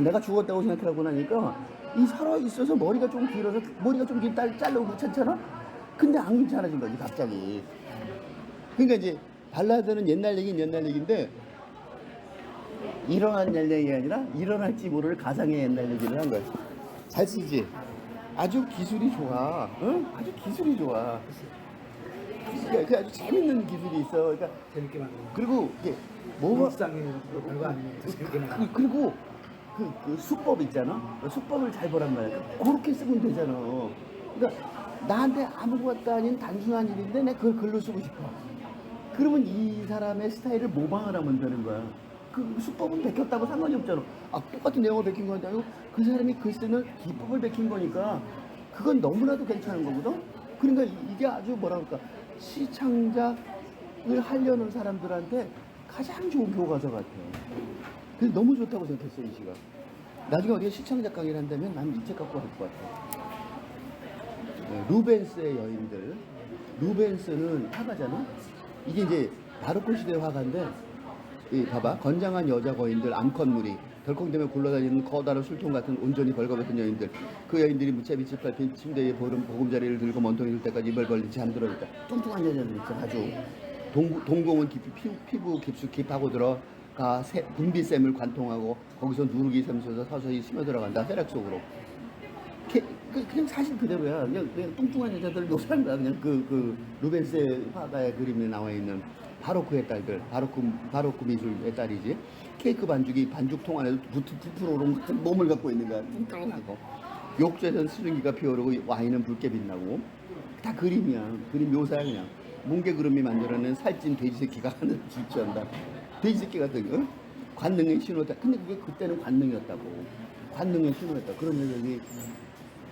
내가 죽었다고 생각하고 나니까 이 살아있어서 머리가 좀 길어서 머리가 좀 자르고 괜찮잖아? 근데 안 괜찮아진 거지 갑자기. 그러니까 이제 발라드는 옛날 얘기인데 일어난 옛날 얘기가 아니라 일어날지 모를 가상의 옛날 얘기를 한 거야. 잘 쓰지? 아주 기술이 좋아. 응? 아주 기술이 좋아. 그러니까 아주 재밌는 기술이 있어. 그러니까 재밌게 만든. 그리고 이게 일상에 별거 아니에요. 재밌게 만든. 그리고 그 수법 있잖아. 수법을 잘 보란 말이야. 그렇게 쓰면 되잖아. 그러니까 나한테 아무것도 아닌 단순한 일인데 내가 그걸 글로 쓰고 싶어. 그러면 이 사람의 스타일을 모방을 하면 되는 거야. 그 수법은 베꼈다고 상관이 없잖아. 똑같은 내용을 베낀 건 아니고 그 사람이 글 쓰는 기법을 베낀 거니까 그건 너무나도 괜찮은 거거든. 그러니까 이게 아주 뭐랄까 시창작을 하려는 사람들한테 가장 좋은 교과서 같아. 그래서 너무 좋다고 생각했어 이 시가. 나중에 어디가 시창작 강의를 한다면 난 이 책 갖고 할 것 같아. 루벤스의 여인들. 루벤스는 화가잖아. 이게 이제 바로크 시대 화가인데 봐봐. 건장한 여자 거인들, 암컷무리, 덜컹대며 굴러다니는 커다란 술통 같은 온전히 벌거벗은 여인들. 그 여인들이 무채빛을 밟힌 침대에 보금자리를 들고 먼통이 들 때까지 입을 벌리지 잠들어 있다. 뚱뚱한 여자들 있어. 아주 동공은 깊이 피부 깊숙이 파고들어 분비샘을 관통하고 거기서 누르기 샘서서 서서히 스며 들어간다. 혈액 속으로. 그냥 사실 그대로야. 그냥 뚱뚱한 여자들 묘사한 거야. 그냥 그 루벤스 화가의 그림에 나와 있는 바로크의 딸들, 바로크 미술의 딸이지. 케이크 반죽통 안에도 부풀어오른 같은 몸을 갖고 있는 거야. 뚱뚱하고. 욕조에서는 수증기가 피어오르고 와인은 붉게 빛나고. 다 그림이야. 그림 묘사야 그냥. 뭉게구름이 만들어낸 살찐 돼지 새끼가 하늘을 질주한다. 돼지 새끼 같은 거. 관능의 신호다. 근데 그게 그때는 관능이었다고. 관능의 신호였다. 그러면 여기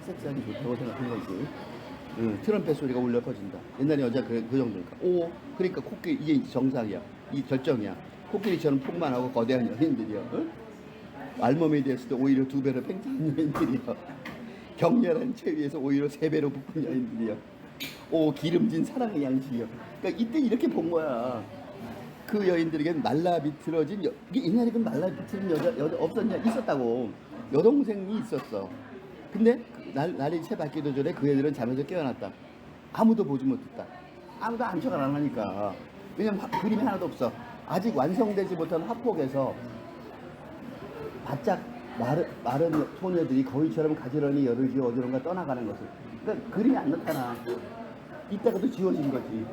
섹스하기 좋다고 생각한 거지. 트럼펫 소리가 울려 퍼진다. 옛날에 여자 그 정도니까. 그러니까 코끼리, 이게 정상이야. 이 결정이야. 코끼리처럼 풍만하고 거대한 여인들이야. 알몸에 대해서도 오히려 2배로 팽창한 여인들이야. 격렬한 체위에서 오히려 3배로 부푼 여인들이야. 기름진 사랑의 양식이야. 그러니까 이때 이렇게 본 거야. 그 여인들에게 말라 비틀어진 이게 옛날에 그 말라 비틀어진 여자 없었냐? 있었다고. 여동생이 있었어. 근데 날이 채 밝기도 전에 그 애들은 잠에서 깨어났다. 아무도 보지 못했다. 아무도 안척을 안 하니까. 왜냐면 그림이 하나도 없어. 아직 완성되지 못한 화폭에서 바짝 마른 소녀들이 거위처럼 가지런히 열을 지어 어디론가 떠나가는 것을. 그러니까 그림이 안 나타나. 이따가도 지워진 거지.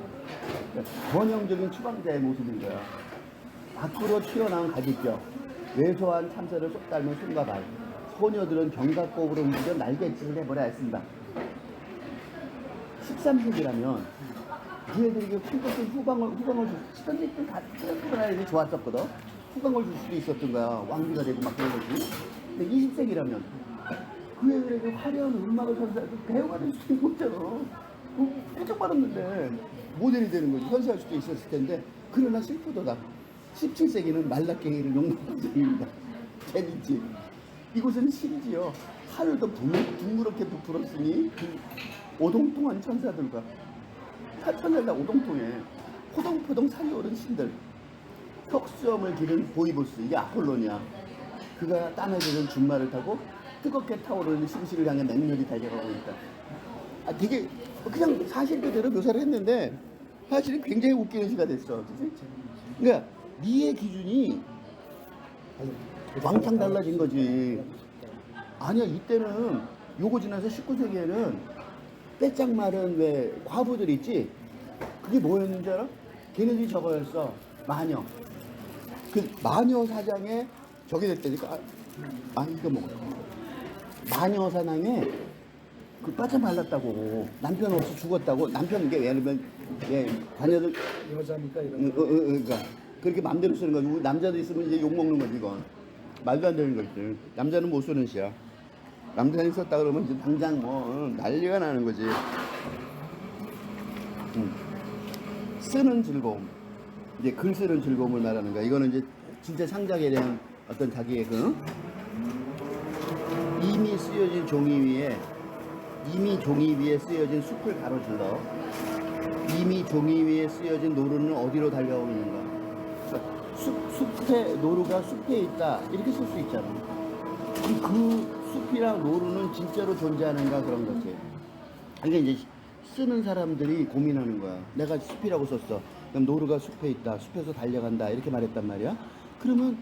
그러니까 전형적인 추방자의 모습인 거야. 밖으로 튀어나온 가지뼈, 왜소한 참새를 쏙 닮은 손과 발. 소녀들은 견갑곡으로 움직여 날갯짓을 해버려야 했습니다. 13세기라면 그 애들에게 후광을 줄 수, 시던 때다 애들이 좋았었거든. 후광을 줄 수도 있었던 거야. 왕비가 되고 막 그런 거지. 근데 20세기라면 그 애들에게 화려한 음악을 선사해서 배우가 될 수도 있었잖아. 부탁받았는데 모델이 되는 거지. 선사할 수도 있었을 텐데. 그러나 슬프도다. 17세기는 말라깽이를 용납한 세기입니다. 재밌지. 이곳은 심지어 하늘도 둥그렇게 부풀었으니 오동통한 천사들과 천사가 오동통해 포동포동 살이 오른 신들, 턱수염을 기른 보이보스, 이게 아폴로니아. 그가 땀에 젖은 준말을 타고 뜨겁게 타오르는 심시를 향해 맹렬히 달려가고 있다. 되게 그냥 사실 그대로 묘사를 했는데 사실은 굉장히 웃기는 시가 됐어. 그치? 그러니까 니의 기준이 왕창 달라진 거지. 아니야, 이때는 요거 지나서 19세기에는 빼짝 마른 왜 과부들 있지? 그게 뭐였는지 알아? 걔네들이 저거였어. 마녀. 그 마녀 사장에 저게 됐다니까. 이거 먹어. 마녀 사장에 그 빠져 말랐다고. 남편 없이 죽었다고. 남편 이게 예를 들면 자녀들 여자니까 이런 그러니까 그렇게 맘대로 쓰는 거지. 남자도 있으면 이제 욕 먹는 거지 이건. 말도 안 되는 거지. 남자는 못 쓰는 시야. 남자는 썼다 그러면 이제 당장 난리가 나는 거지. 쓰는 즐거움. 이제 글 쓰는 즐거움을 말하는 거야. 이거는 이제 진짜 창작에 대한 어떤 자기의 이미 쓰여진 종이 위에 쓰여진 숲을 가로질러 이미 종이 위에 쓰여진 노루는 어디로 달려오고 있는가. 숲에 노루가 숲에 있다 이렇게 쓸 수 있잖아. 그 숲이랑 노루는 진짜로 존재하는가 그런 거지. 그러니까 이제 쓰는 사람들이 고민하는 거야. 내가 숲이라고 썼어. 그럼 노루가 숲에 있다. 숲에서 달려간다 이렇게 말했단 말이야. 그러면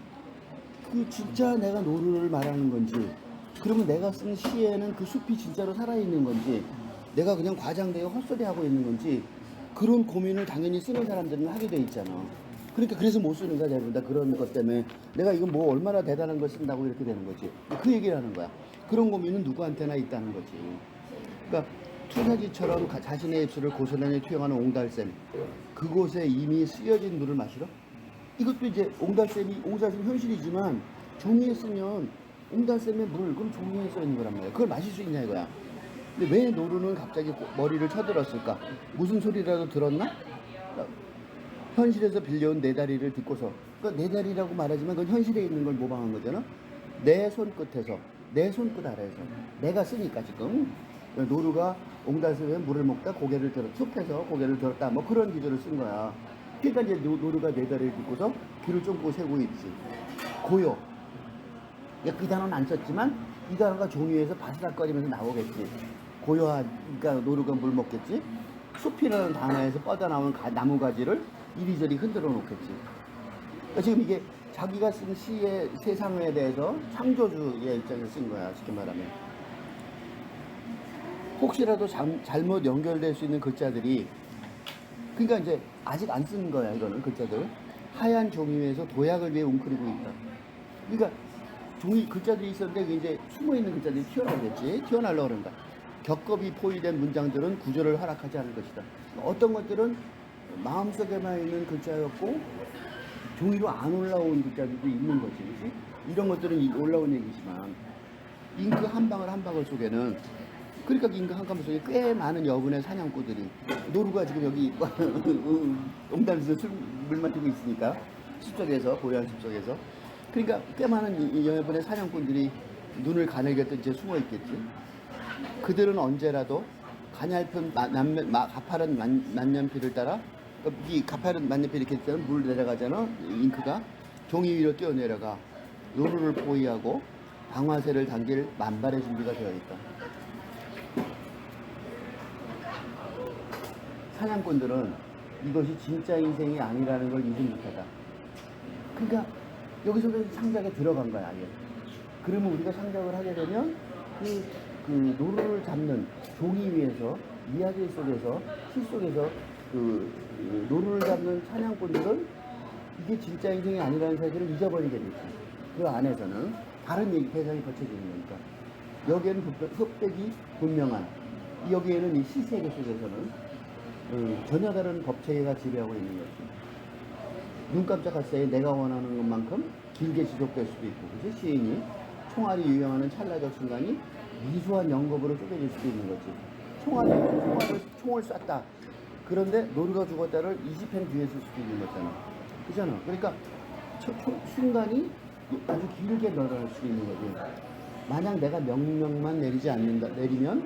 그 진짜 내가 노루를 말하는 건지, 그러면 내가 쓴 시에는 그 숲이 진짜로 살아있는 건지, 내가 그냥 과장되어 헛소리하고 있는 건지, 그런 고민을 당연히 쓰는 사람들은 하게 돼 있잖아. 그러니까 그래서 못 쓰는 거야 대부분 다. 그런 것 때문에 내가 이거 뭐 얼마나 대단한 걸 쓴다고 이렇게 되는 거지. 그 얘기를 하는 거야. 그런 고민은 누구한테나 있다는 거지. 그러니까 투사지처럼 자신의 입술을 고스란히 투영하는 옹달샘, 그곳에 이미 쓰여진 물을 마시러. 이것도 이제 옹달샘 현실이지만 종이에 쓰면 옹달샘의 물, 그럼 종이에 써 있는 거란 말이야. 그걸 마실 수 있냐 이거야. 근데 왜 노루는 갑자기 머리를 쳐들었을까? 무슨 소리라도 들었나? 현실에서 빌려온 내 다리를 듣고서. 그러니까 내 다리라고 말하지만 그건 현실에 있는 걸 모방한 거잖아. 내 손끝에서, 내 손끝 아래에서 내가 쓰니까 지금 노루가 옹달샘에 물을 먹다 고개를 들었다, 숲에서 고개를 들었다, 뭐 그런 기조를 쓴 거야. 그러니까 이제 노루가 내 다리를 듣고서 귀를 쫑고 세고 있지. 고요. 그 단어는 안 썼지만 이 단어가 종이에서 바스락거리면서 나오겠지. 고요하니까 노루가 물 먹겠지. 숲이라는 단어에서 뻗어나온 나무 가지를 이리저리 흔들어 놓겠지. 그러니까 지금 이게 자기가 쓴 시의 세상에 대해서 창조주의 입장에서 쓴 거야, 쉽게 말하면. 혹시라도 잘못 연결될 수 있는 글자들이, 그러니까 이제 아직 안 쓴 거야, 이거는 글자들. 하얀 종이 위에서 도약을 위해 웅크리고 있다. 그러니까 종이 글자들이 있었는데 그게 이제 숨어 있는 글자들이 튀어나오겠지. 튀어나오려고 그런다. 겹겹이 포위된 문장들은 구조를 허락하지 않을 것이다. 어떤 것들은 마음속에만 있는 글자였고 종이로 안 올라온 글자들도 있는 거지, 그렇지? 이런 것들은 올라온 얘기지만 잉크 한 방울 한 방울 속에는, 그러니까 잉크 한 방울 속에 꽤 많은 여분의 사냥꾼들이, 노루가 지금 여기 옹담에서 물 마시고 있으니까, 숲속에서, 고요한 숲속에서. 그러니까 꽤 많은 여분의 사냥꾼들이 눈을 가늘게 이제 숨어 있겠지. 그들은 언제라도 가냘픈 가파른 만년필을 따라, 이 가파른 만년필 이렇게 있잖아, 물 내려가잖아, 잉크가 종이 위로 뛰어내려가 노루를 포위하고 방화쇠를 당길 만발의 준비가 되어 있다. 사냥꾼들은 이것이 진짜 인생이 아니라는 걸 인지 못하다. 그러니까 여기서도 창작에 들어간 거야, 아예. 그러면 우리가 창작을 하게 되면 그 노루를 잡는 종이 위에서, 이야기 속에서, 시 속에서 노루를 잡는 사냥꾼들은 이게 진짜 인생이 아니라는 사실을 잊어버리게 되지. 그 안에서는 다른 얘기, 대상이 거쳐지는 거니까. 여기에는 흑백이 분명한, 여기에는 이 시세계 속에서는 전혀 다른 법체계가 지배하고 있는 거지. 눈 깜짝할 사이에 내가 원하는 것만큼 길게 지속될 수도 있고, 그치? 시인이 총알이 유영하는 찰나적 순간이 미수한 영겁으로 쪼개질 수도 있는 거지. 총을 쐈다. 그런데 노루가 죽었다를 20편 뒤에 쓸 수도 있는 거잖아. 그잖아. 그러니까 순간이 아주 길게 늘어날 수 있는 거지. 만약 내가 명령만 내리면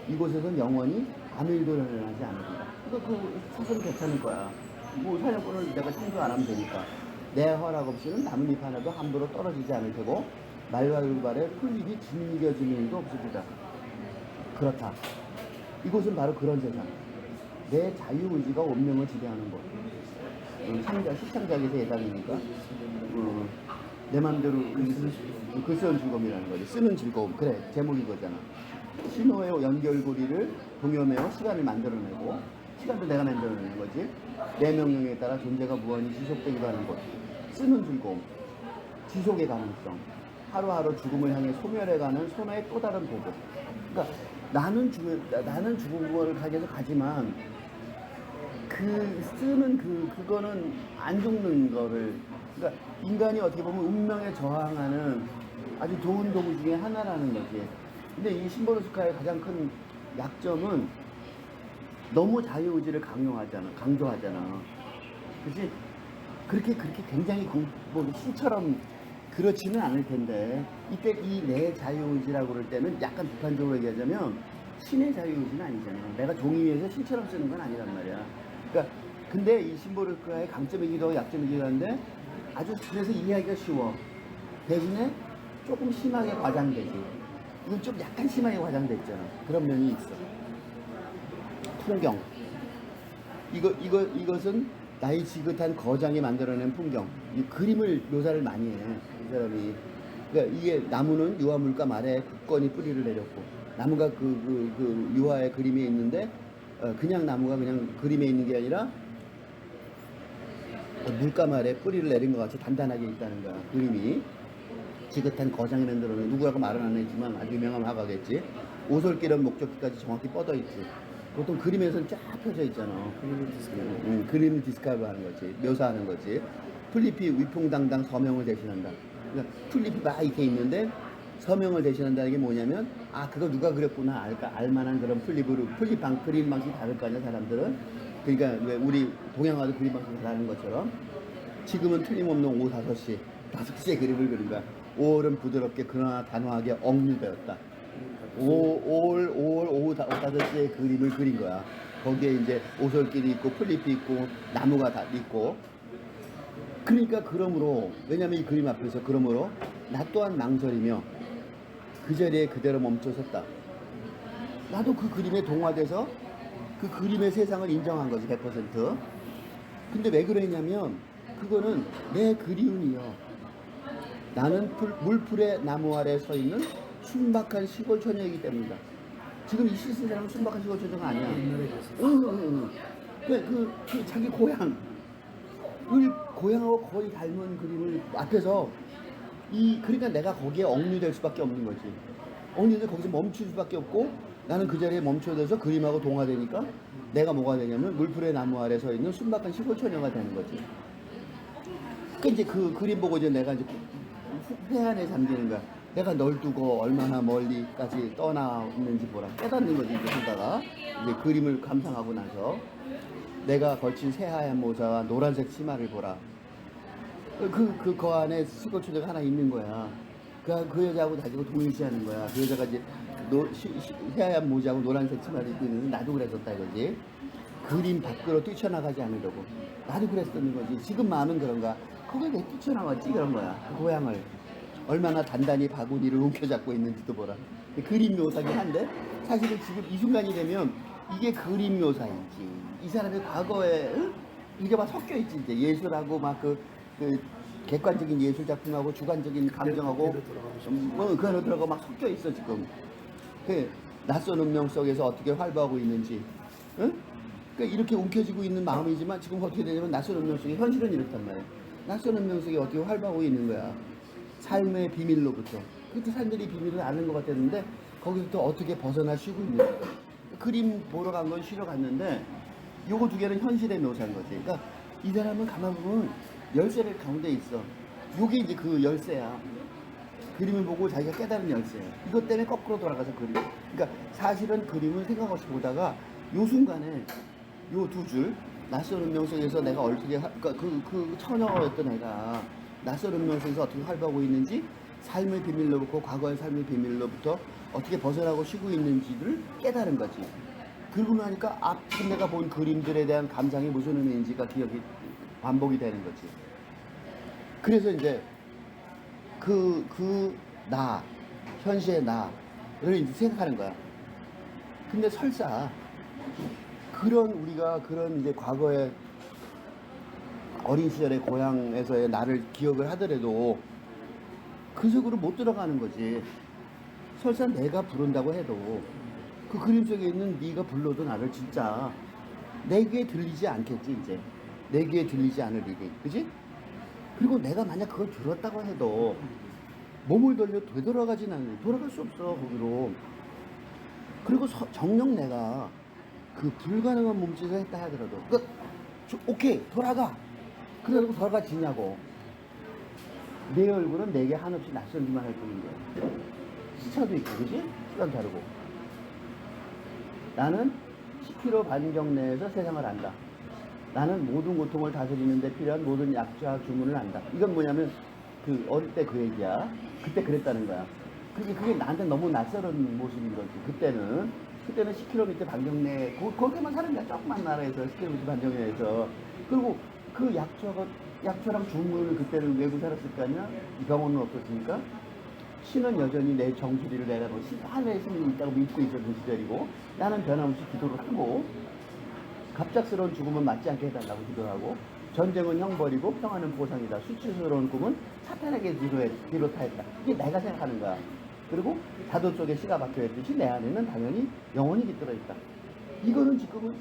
이곳에선 영원히 아무 일도 일어나지 않는다. 그러니까 그 사실은 괜찮을 거야. 뭐 사냥꾼을 내가 창조 안 하면 되니까. 내 허락 없이는 나뭇잎 하나도 함부로 떨어지지 않을 테고 말과 유발에 풀잎이 짓이겨지는 일도 없을 테다. 그렇다. 이곳은 바로 그런 세상. 내 자유의지가 운명을 지배하는 곳. 시창작에서 예당이니까 내 맘대로 글 쓰는 즐거움이라는 거지. 쓰는 즐거움. 그래, 제목이 거잖아. 신호의 연결고리를 동요매어 시간을 만들어내고, 시간도 내가 만들어내는 거지. 내 명령에 따라 존재가 무한히 지속되기도 하는 곳. 쓰는 즐거움. 지속의 가능성. 하루하루 죽음을 향해 소멸해가는 소나의 또 다른 도구. 그러니까 나는 죽음을 가게도 가지만 그거는 안 죽는 거를, 그러니까 인간이 어떻게 보면 운명에 저항하는 아주 좋은 도구 중에 하나라는 거지. 근데 이 심보르스카의 가장 큰 약점은 너무 자유의지를 강조하잖아. 그치? 그렇게 굉장히 뭐 신처럼 그렇지는 않을 텐데, 이때 이 내 자유의지라고 그럴 때는 약간 비판적으로 얘기하자면 신의 자유의지는 아니잖아. 내가 종이 위에서 신처럼 쓰는 건 아니란 말이야. 그러니까 근데 이 심보르스카의 강점이기도 하고 약점이기도 한데 아주 그래서 이해하기가 쉬워. 대신에 조금 심하게 과장되지. 이건 좀 약간 심하게 과장됐잖아. 그런 면이 있어. 풍경. 이것은 나의 지긋한 거장이 만들어낸 풍경. 이 그림을 묘사를 많이 해, 이 사람이. 그러니까 이게 나무는 유화 물감 아래 굳건히 뿌리를 내렸고, 나무가 그 유화의 그림에 있는데, 그냥 나무가 그냥 그림에 있는 게 아니라 물감 아래 뿌리를 내린 것 같이 단단하게 있다는 거야, 그림이. 지긋한 거장이 만들어낸, 누구라고 말은 안 했지만 아주 유명한 화가겠지. 오솔길은 목적지까지 정확히 뻗어 있지. 보통 그림에서는 쫙 펴져 있잖아. 그림 디스크라이브 하는 거지. 묘사하는 거지. 풀잎이 위풍당당 서명을 대신한다. 그러니까 풀잎이 막 이렇게 있는데 서명을 대신한다는 게 뭐냐면, 아, 그거 누가 그렸구나 알만한 그런 풀잎으로, 그림 방식이 다를 거 아니야, 사람들은. 그러니까 왜 우리 동양화도 그림 방식이 다른 것처럼 지금은 틀림없는 오후 5시에 그림을 그린 거야. 5월은 부드럽게 그러나 단호하게 억류되었다. 5월 오후 5시에 그림을 그린 거야. 거기에 이제 오솔길이 있고 풀잎이 있고 나무가 다 있고. 그러니까 그러므로, 왜냐면 이 그림 앞에서, 그러므로 나 또한 망설이며 그 자리에 그대로 멈춰섰다. 나도 그 그림에 동화돼서 그 그림의 세상을 인정한 거지, 100%. 근데 왜 그랬냐면 그거는 내 그리움이요. 나는 물풀의 나무 아래 서 있는 순박한 시골 처녀이기 때문이다. 지금 이 시스 사람은 순박한 시골 처녀가 아니야. 옛날에 그랬어. 응. 그 자기 고향을 고향하고 거의 닮은 그림을 앞에서 그러니까 내가 거기에 억류될 수밖에 없는 거지. 억류돼 거기서 멈출 수밖에 없고 나는 그 자리에 멈춰져서 그림하고 동화되니까 내가 뭐가 되냐면 물풀의 나무 아래 서 있는 순박한 시골 처녀가 되는 거지. 그 이제 그 그림 보고 이제 내가 이제 회한에 잠기는 거야. 내가 널 두고 얼마나 멀리까지 떠나있는지 보라. 깨닫는 거지, 이제 보다가. 이제 그림을 감상하고 나서. 내가 걸친 새하얀 모자와 노란색 치마를 보라. 그 안에 시골초대가 하나 있는 거야. 그 여자하고 가지고 동일시하는 거야. 그 여자가 이제 새하얀 모자하고 노란색 치마를 입고 있는데 나도 그랬었다 이거지. 그림 밖으로 뛰쳐나가지 않으려고. 나도 그랬었는 거지. 지금 마음은 그런가. 거기 왜 뛰쳐나왔지? 그런 거야. 그 고향을. 얼마나 단단히 바구니를 움켜잡고 있는지도 보라. 그림 묘사긴 한데 사실은 지금 이 순간이 되면 이게 그림 묘사인지 이 사람의 과거에 이게 막 섞여 있지 이제 예술하고 막 그 객관적인 예술 작품하고 주관적인 감정하고 그 안에 들어가 막 섞여 있어 지금. 그 낯선 운명 속에서 어떻게 활보하고 있는지, 응? 그러니까 이렇게 움켜쥐고 있는 마음이지만 지금 어떻게 되냐면 낯선 운명 속에 현실은 이렇단 말이야. 낯선 운명 속에 어떻게 활보하고 있는 거야. 삶의 비밀로부터. 그때 사람들이 비밀을 아는 것 같았는데 거기서부터 어떻게 벗어나 쉬고 있는 거야. 그림 보러 간 건 쉬러 갔는데 요거 두 개는 현실의 묘사인 거지. 그러니까 이 사람은 가만 보면 열쇠를 가운데 있어. 요게 이제 그 열쇠야. 그림을 보고 자기가 깨달은 열쇠야. 이것 때문에 거꾸로 돌아가서 그림. 그러니까 사실은 그림을 생각 없이 보다가 요 순간에 요 두 줄 낯선 운명 속에서 내가 어떻게 그러니까 그 처녀였던 애가 낯선 운명 속에서 어떻게 활보하고 있는지 삶의 비밀로부터 과거의 삶의 비밀로부터 어떻게 벗어나고 쉬고 있는지를 깨달은 거지. 그러고 나니까 지금 내가 본 그림들에 대한 감상이 무슨 의미인지가 기억이 반복이 되는 거지. 그래서 이제 나, 현실의 나를 이제 생각하는 거야. 근데 설사 우리가 그런 이제 과거의 어린 시절의 고향에서의 나를 기억을 하더라도 그 속으로 못 들어가는 거지. 설사 내가 부른다고 해도 그 그림 속에 있는 네가 불러도 나를 진짜 내 귀에 들리지 않겠지 이제. 내 귀에 들리지 않을 일이. 그지? 그리고 내가 만약 그걸 들었다고 해도 몸을 돌려 되돌아가진 않는, 돌아갈 수 없어 거기로. 그리고 정녕 내가 그 불가능한 몸짓을 했다 하더라도 오케이 돌아가. 그러고 돌아가지냐고. 내 얼굴은 내게 한없이 낯설기만 할 뿐인 거야. 시차도 있고 그지? 시간 다르고. 나는 10km 반경 내에서 세상을 안다. 나는 모든 고통을 다스리는 데 필요한 모든 약자 주문을 안다. 이건 뭐냐면 그 어릴 때 그 얘기야. 그때 그랬다는 거야. 그게 나한테 너무 낯설은 모습인 거지. 그때는 10km 반경 내에 거기만 사는 거야. 조그만 나라에서 10km 반경 내에서. 그리고 그 약초랑 주문을 그때는 외고 살았을 거 아니야? 병원은 없었으니까. 신은 여전히 내 정수리를 내다보고 하늘에 신이 있다고 믿고 있었던 시절이고 나는 변함없이 기도를 하고 갑작스러운 죽음은 맞지 않게 해달라고 기도하고 전쟁은 형벌이고 평화는 보상이다. 수치스러운 꿈은 사탄에게 비롯하였다. 이게 내가 생각하는 거야. 그리고 자도 속에 씨가 박혀있듯이 내 안에는 당연히 영혼이 깃들어 있다. 이거는 지금은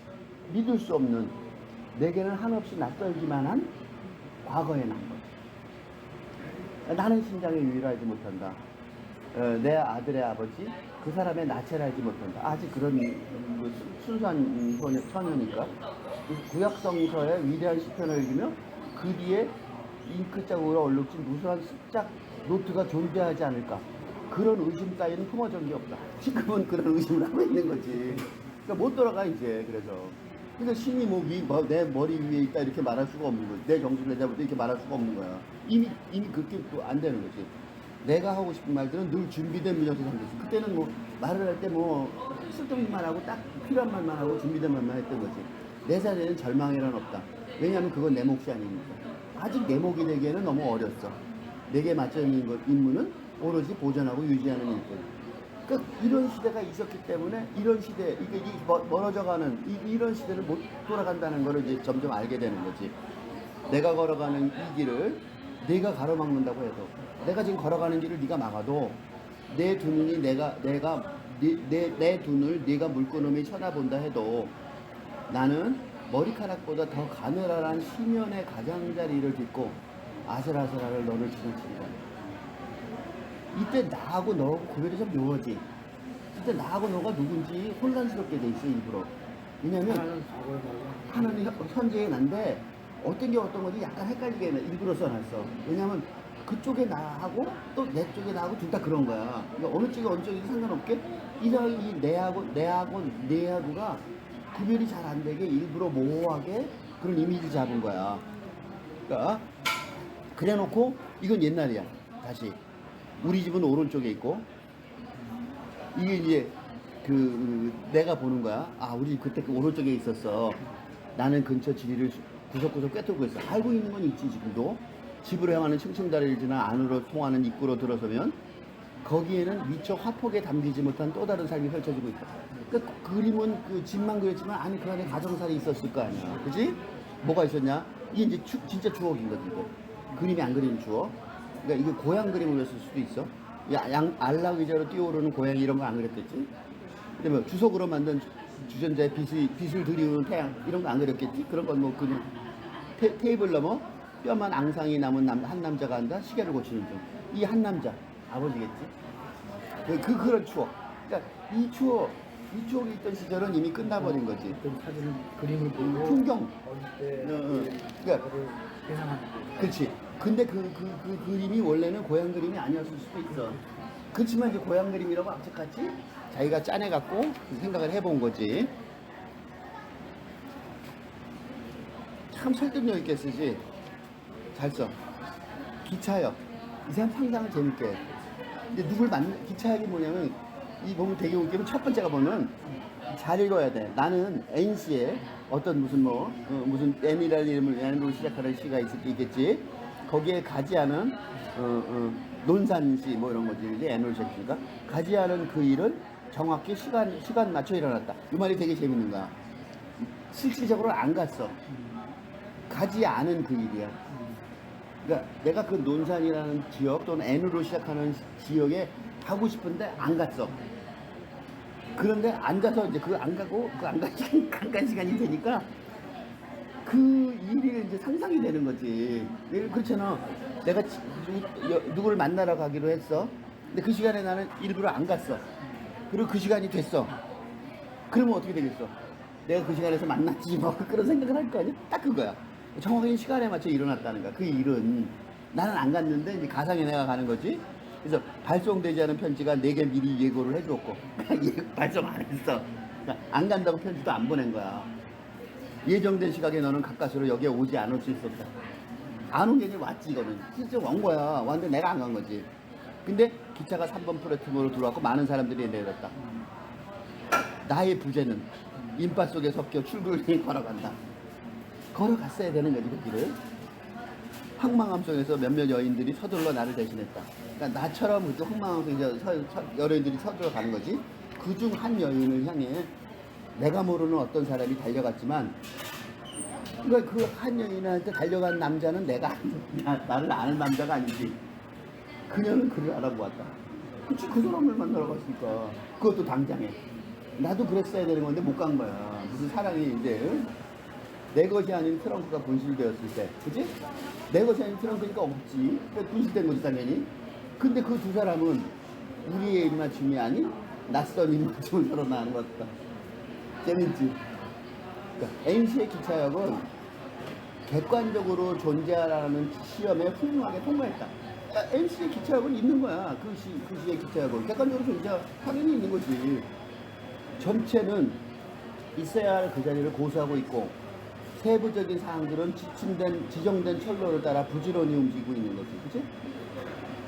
믿을 수 없는 내게는 한없이 낯설기만 한 과거에 난 거지. 나는 신장에 유일하지 못한다. 내 아들의 아버지 그 사람의 나체를 알지 못한다. 아직 그런 순수한 처녀니까 구약성서의 위대한 시편을 읽으며 그 뒤에 잉크자국으로 얼룩진 무수한 습작 노트가 존재하지 않을까. 그런 의심 따위는 품어준 게 없다. 지금은 그런 의심을 하고 있는 거지. 그러니까 못 돌아가 이제. 그래서 신이 내 머리 위에 있다 이렇게 말할 수가 없는 거지. 내 정신을 내자부터 이렇게 말할 수가 없는 거야. 이미 그렇게 또 안 되는 거지. 내가 하고 싶은 말들은 늘 준비된 문장에서 담겼어. 그때는 말을 할 때 쓸데없는 말하고 딱 필요한 말만 하고 준비된 말만 했던 거지. 내 삶에는 절망이란 없다. 왜냐하면 그건 내 몫이 아니니까. 아직 내 몫이 되기에는 너무 어렸어. 내게 맞춰 있는 임무는 오로지 보존하고 유지하는 일뿐. 그러니까 이런 시대가 있었기 때문에 이런 시대, 이게 멀어져가는 이런 시대를 못 돌아간다는 걸 이제 점점 알게 되는 거지. 내가 걸어가는 이 길을 네가 가로막는다고 해도, 내가 지금 걸어가는 길을 네가 막아도 내 두 눈이 내 두 눈을 네가 물끄러미 쳐다본다 해도 나는 머리카락보다 더 가늘한 심연의 가장자리를 딛고 아슬아슬하를 너를 지나친다. 이때 나하고 너하고 구별이 좀 묘하지. 이때 나하고 너가 누군지 혼란스럽게 돼 있어, 일부러. 왜냐면 하나는 과거에 말고 하나는 현재의 난데 어떤 게 어떤 건지 약간 헷갈리게 일부러 써놨어. 왜냐면 그쪽에 나하고 또 내 쪽에 나하고 둘 다 그런 거야. 그러니까 어느 쪽이 어느 쪽이든 상관없게 이 내하고가 구별이 잘 안 되게 일부러 모호하게 그런 이미지 잡은 거야. 그러니까 그래 놓고 이건 옛날이야. 다시 우리 집은 오른쪽에 있고 이게 이제 내가 보는 거야. 아, 우리 집 그때 그 오른쪽에 있었어. 나는 근처 지리를 구석구석 꿰뚫고 있어. 알고 있는 건 있지. 지금도 집으로 향하는 층층다리를 지나 안으로 통하는 입구로 들어서면 거기에는 미처 화폭에 담기지 못한 또 다른 삶이 펼쳐지고 있다. 그러니까 그 그림은 그 집만 그렸지만 안에 그 안에 가정살이 있었을 거 아니야. 그지? 뭐가 있었냐? 이게 이제 진짜 추억인 거지. 이거. 그림이 안 그리는 추억. 그러니까 이게 고향 그림이었을 수도 있어. 안락 의자로 뛰어오르는 고양이 이런 거 안 그렸겠지? 그다음에 주석으로 만든 주전자에 빛을 들이우는 태양 이런 거 안 그렸겠지? 그런 건 뭐 그냥 테이블 넘어 뼈만 앙상이 남은 한 남자가 한다 시계를 고치는 중. 이 한 남자 아버지겠지? 그런 추억. 그러니까 이 추억이 있던 시절은 이미 끝나버린 거지. 어떤 사진을 그림을 보고 풍경. 어릴 때 그러니까 그거를 회상하는 거예요. 그렇지. 근데 그 그림이 원래는 고향 그림이 아니었을 수도 있어. 그렇지만 이제 고향 그림이라고 악착같이 자기가 짜내갖고 생각을 해본 거지. 참 설득력 있게 쓰지. 잘 써. 기차역. 이 사람 상상을 재밌게 해. 근데 기차역이 뭐냐면, 이 보면 되게 웃기면 첫 번째가 보면 잘 읽어야 돼. 나는 N시에 어떤 무슨 N이라는 N으로 시작하는 시가 있겠지. 거기에 가지 않은, 논산시 뭐 이런 거지. 이제 N으로 시작하니까. 가지 않은 그 일을 정확히 시간 맞춰 일어났다. 이 말이 되게 재밌는 거야. 실질적으로 안 갔어. 가지 않은 그 일이야. 그러니까 내가 그 논산이라는 지역 또는 N으로 시작하는 지역에 가고 싶은데 안 갔어. 그런데 안 가서 이제 안 간 시간이 되니까 그 일이 이제 상상이 되는 거지. 그렇잖아. 내가 누구를 만나러 가기로 했어. 근데 그 시간에 나는 일부러 안 갔어. 그리고 그 시간이 됐어. 그러면 어떻게 되겠어? 내가 그 시간에서 만났지 뭐 그런 생각을 할 거 아니야? 딱 그거야. 정확히 시간에 맞춰 일어났다는 거야. 그 일은 나는 안 갔는데 이제 가상의 내가 가는 거지. 그래서 발송되지 않은 편지가 내게 미리 예고를 해줬고 발송 안 했어. 그러니까 안 간다고 편지도 안 보낸 거야. 예정된 시각에 너는 가까스로 여기에 오지 않을 수 있었다. 안 온 게 아니라 왔지. 이거는 실제 온 거야. 왔는데 내가 안 간 거지. 근데 기차가 3번 플랫폼으로 들어왔고 많은 사람들이 내렸다. 나의 부재는 인파 속에 섞여 출근을 걸어간다. 걸어갔어야 되는 거지, 그 길을. 황망함 속에서 몇몇 여인들이 서둘러 나를 대신했다. 그러니까 나처럼 그렇게 황망함 속에 여인들이 서둘러 가는 거지. 그중 한 여인을 향해 내가 모르는 어떤 사람이 달려갔지만, 그러니까 그 한 여인한테 달려간 남자는 나를 아는 남자가 아니지. 그녀는 그를 알아보았다. 그치, 그 사람을 만나러 갔으니까. 그것도 당장에. 나도 그랬어야 되는 건데 못 간 거야. 무슨 사랑이 이제, 내 것이 아닌 트렁크가 분실되었을 때. 그치? 내 것이 아닌 트렁크니까 없지. 그러니까 분실된 거지, 당연히. 근데 그 두 사람은 우리의 입맞춤이 아닌 낯선 입맞춤을 서로 나눈 것 같다. 재밌지? 그러니까 NC의 기차역은 객관적으로 존재하라는 시험에 훌륭하게 통과했다. NC의 기차역은 있는 거야. 그 시의 기차역은. 객관적으로 존재, 당연히 있는 거지. 전체는 있어야 할 그 자리를 고수하고 있고, 세부적인 사항들은 지정된 철로를 따라 부지런히 움직이고 있는 거지. 그치?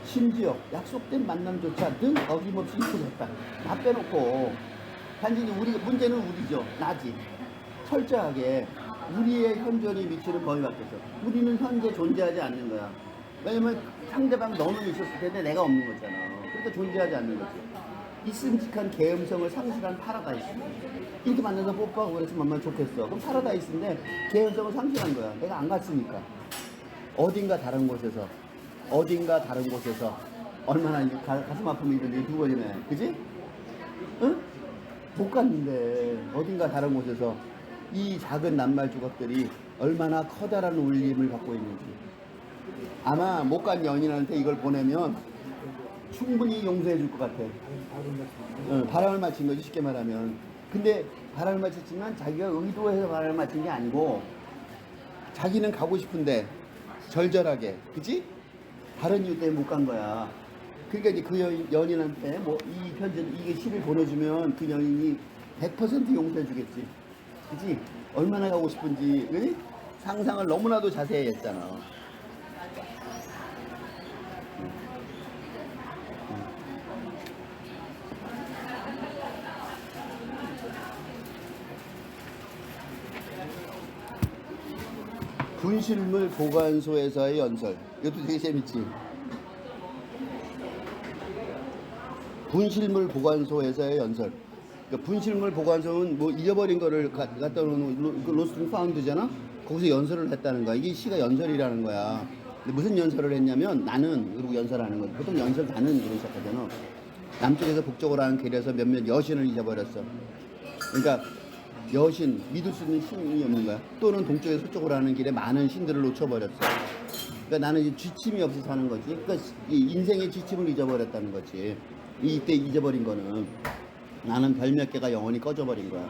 심지어 약속된 만남조차 늘 어김없이 이루어졌다. 다 빼놓고, 단지 문제는 우리죠. 나지. 철저하게 우리의 현존이 미치는 범위 밖에서. 우리는 현재 존재하지 않는 거야. 왜냐면 상대방 너는 있었을 텐데 내가 없는 거잖아. 그러니까 존재하지 않는 거지. 있음직한 개음성을 상실한 파라다이스. 이렇게 만나서 뽀뽀하고 그랬으면 얼마나 좋겠어. 그럼 파라다이스인데 개음성을 상실한 거야. 내가 안 갔으니까. 어딘가 다른 곳에서 얼마나 가슴 아픔이 있는지 두 번이네. 그지? 응? 못 갔는데 어딘가 다른 곳에서 이 작은 낱말 조각들이 얼마나 커다란 울림을 갖고 있는지. 아마 못 간 연인한테 이걸 보내면 충분히 용서해 줄 것 같아. 바람을 맞힌 거지, 쉽게 말하면. 근데 바람을 맞췄지만 자기가 의도해서 바람을 맞힌 게 아니고 자기는 가고 싶은데 절절하게, 그치? 다른 이유 때문에 못 간 거야. 그러니까 이제 그 연인한테 뭐 이 편지를, 이게 시를 보내주면 그 연인이 100% 용서해 주겠지. 그치? 얼마나 가고 싶은지, 그치? 상상을 너무나도 자세히 했잖아. 분실물 보관소에서의 연설. 이것도 되게 재밌지. 분실물 보관소에서의 연설. 그러니까 분실물 보관소는 뭐 잊어버린 거를 갖다 놓는 로스트 파운드잖아. 거기서 연설을 했다는 거야. 이게 시가 연설이라는 거야. 근데 무슨 연설을 했냐면 나는 그리고 연설하는 거지. 보통 연설 나는 그런 시작하잖아. 남쪽에서 북쪽으로 하는 길에서 몇몇 여신을 잊어버렸어. 그러니까 여신, 믿을 수 있는 신이 없는 거야. 또는 동쪽에서 서쪽으로 하는 길에 많은 신들을 놓쳐버렸어. 그러니까 나는 이제 지침이 없어서 하는 거지. 그러니까 이 인생의 지침을 잊어버렸다는 거지. 이때 잊어버린 거는 나는 별 몇 개가 영원히 꺼져버린 거야.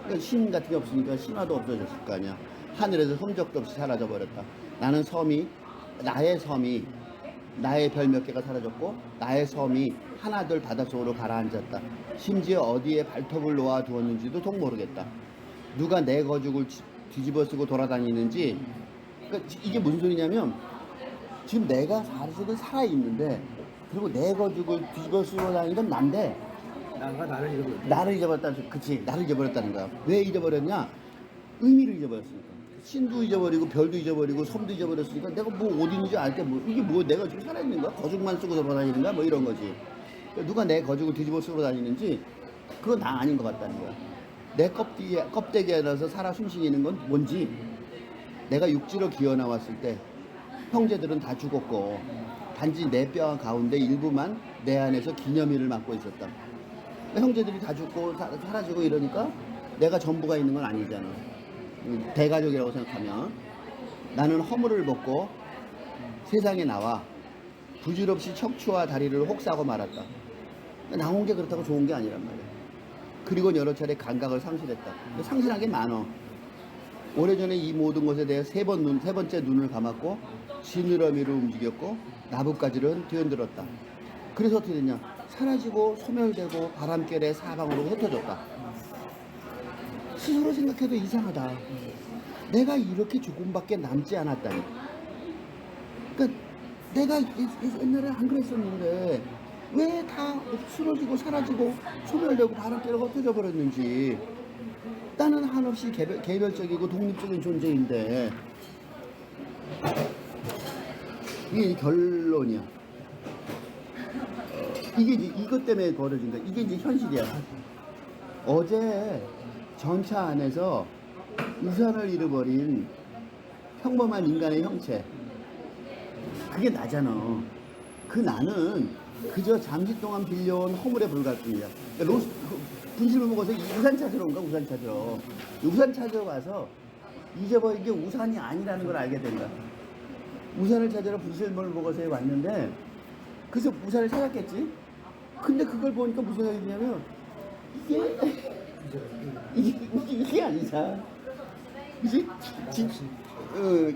그러니까 신 같은 게 없으니까 신화도 없어졌을 거 아니야. 하늘에서 흔적도 없이 사라져버렸다. 나는 나의 섬이, 나의 별 몇 개가 사라졌고 나의 섬이 하나둘 바닷속으로 가라앉았다. 심지어 어디에 발톱을 놓아 두었는지도 통 모르겠다. 누가 내 거죽을 뒤집어 쓰고 돌아다니는지. 그러니까 이게 무슨 소리냐면 지금 내가 사실은 살아있는데 그리고 내 거죽을 뒤집어 쓰고 다니는 건 난데 나를 잊어버렸다. 그치, 나를 잊어버렸다는 거야. 왜 잊어버렸냐? 의미를 잊어버렸으니까. 신도 잊어버리고 별도 잊어버리고 섬도 잊어버렸으니까 내가 뭐 어디 있는지 알 때 뭐 이게 뭐 내가 지금 살아있는 거야? 거죽만 쓰고 돌아다니는가? 뭐 이런 거지. 그러니까 누가 내 거죽을 뒤집어 쓰고 다니는지 그건 나 아닌 것 같다는 거야. 내 껍데기 안에서 살아 숨쉬는 건 뭔지. 내가 육지로 기어 나왔을 때 형제들은 다 죽었고 단지 내 뼈 가운데 일부만 내 안에서 기념일을 맡고 있었다. 형제들이 다 죽고 사라지고 이러니까 내가 전부가 있는 건 아니잖아. 대가족이라고 생각하면 나는 허물을 벗고 세상에 나와 부질없이 척추와 다리를 혹사하고 말았다. 나온 게 그렇다고 좋은 게 아니란 말이야. 그리고 여러 차례 감각을 상실했다. 상실한 게 많어. 오래전에 이 모든 것에 대해 세 번째 눈을 감았고 지느러미로 움직였고 나뭇가지를 뒤흔들었다. 그래서 어떻게 됐냐? 사라지고 소멸되고 바람결에 사방으로 흩어졌다. 스스로 생각해도 이상하다. 내가 이렇게 조금밖에 남지 않았다니. 그러니까 내가 옛날에 안 그랬었는데 왜 다 쓰러지고 사라지고 소멸되고 바람결에 흩어져 버렸는지. 나는 한없이 개별적이고 독립적인 존재인데. 이게 결론이야. 이게 이제 이것 때문에 벌어진 거야. 이게 이제 현실이야. 어제 전차 안에서 우산을 잃어버린 평범한 인간의 형체. 그게 나잖아. 그 나는 그저 잠시 동안 빌려온 허물에 불과할 뿐이야. 그러니까 분실을 먹어서 우산 찾으러 온 거야. 우산 찾으러. 우산 찾으러 와서 잊어버린 게 우산이 아니라는 걸 알게 된다. 우산을 찾으러 분실물 먹어서 왔는데 그래서 우산을 찾았겠지. 근데 그걸 보니까 무슨 생각이 드냐면 이게 아니잖아. 그치?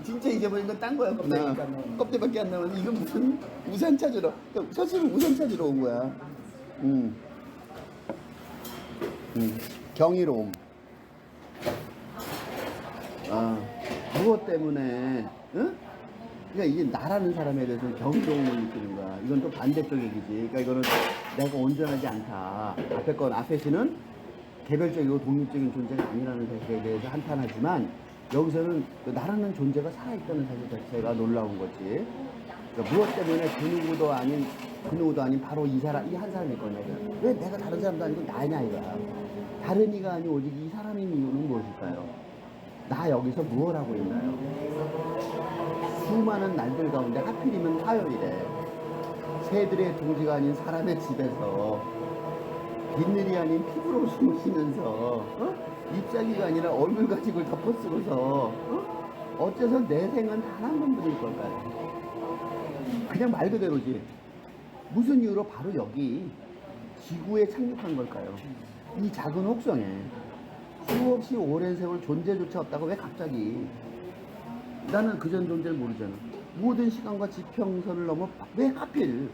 진짜 잊어버린 건 딴 거였구나. 껍데기밖에 안 남았는데 이건 무슨 우산 찾으러. 스스로 우산 찾으러 온 거야. 경이로움. 무엇 때문에? 응? 그러니까 이게 나라는 사람에 대해서 경이로움을 느끼는 거야. 이건 또 반대쪽 얘기지. 그러니까 이거는 내가 온전하지 않다. 앞에 시는 개별적이고 독립적인 존재가 아니라는 사실에 대해서 한탄하지만 여기서는 나라는 존재가 살아있다는 사실 자체가 놀라운 거지. 그러니까 무엇 때문에 그 누구도 아닌 바로 이 한 사람일 거냐. 왜 내가 다른 사람도 아니고 나냐 이거야. 다른 이가 아닌 오직 이 사람인 이유는 무엇일까요? 나 여기서 무엇 하고 있나요? 수많은 날들 가운데 하필이면 화요일에 새들의 둥지가 아닌 사람의 집에서 빈일이 아닌 피부로 숨을 쉬면서 잎사귀가 아니라 얼굴 가죽을 덮어쓰고서 어째서 내 생은 단 한 번뿐일 걸까요? 그냥 말 그대로지. 무슨 이유로 바로 여기 지구에 착륙한 걸까요? 이 작은 혹성에 수없이 오랜 세월 존재조차 없다고 왜 갑자기? 나는 그전 존재를 모르잖아. 모든 시간과 지평선을 넘어 왜 하필?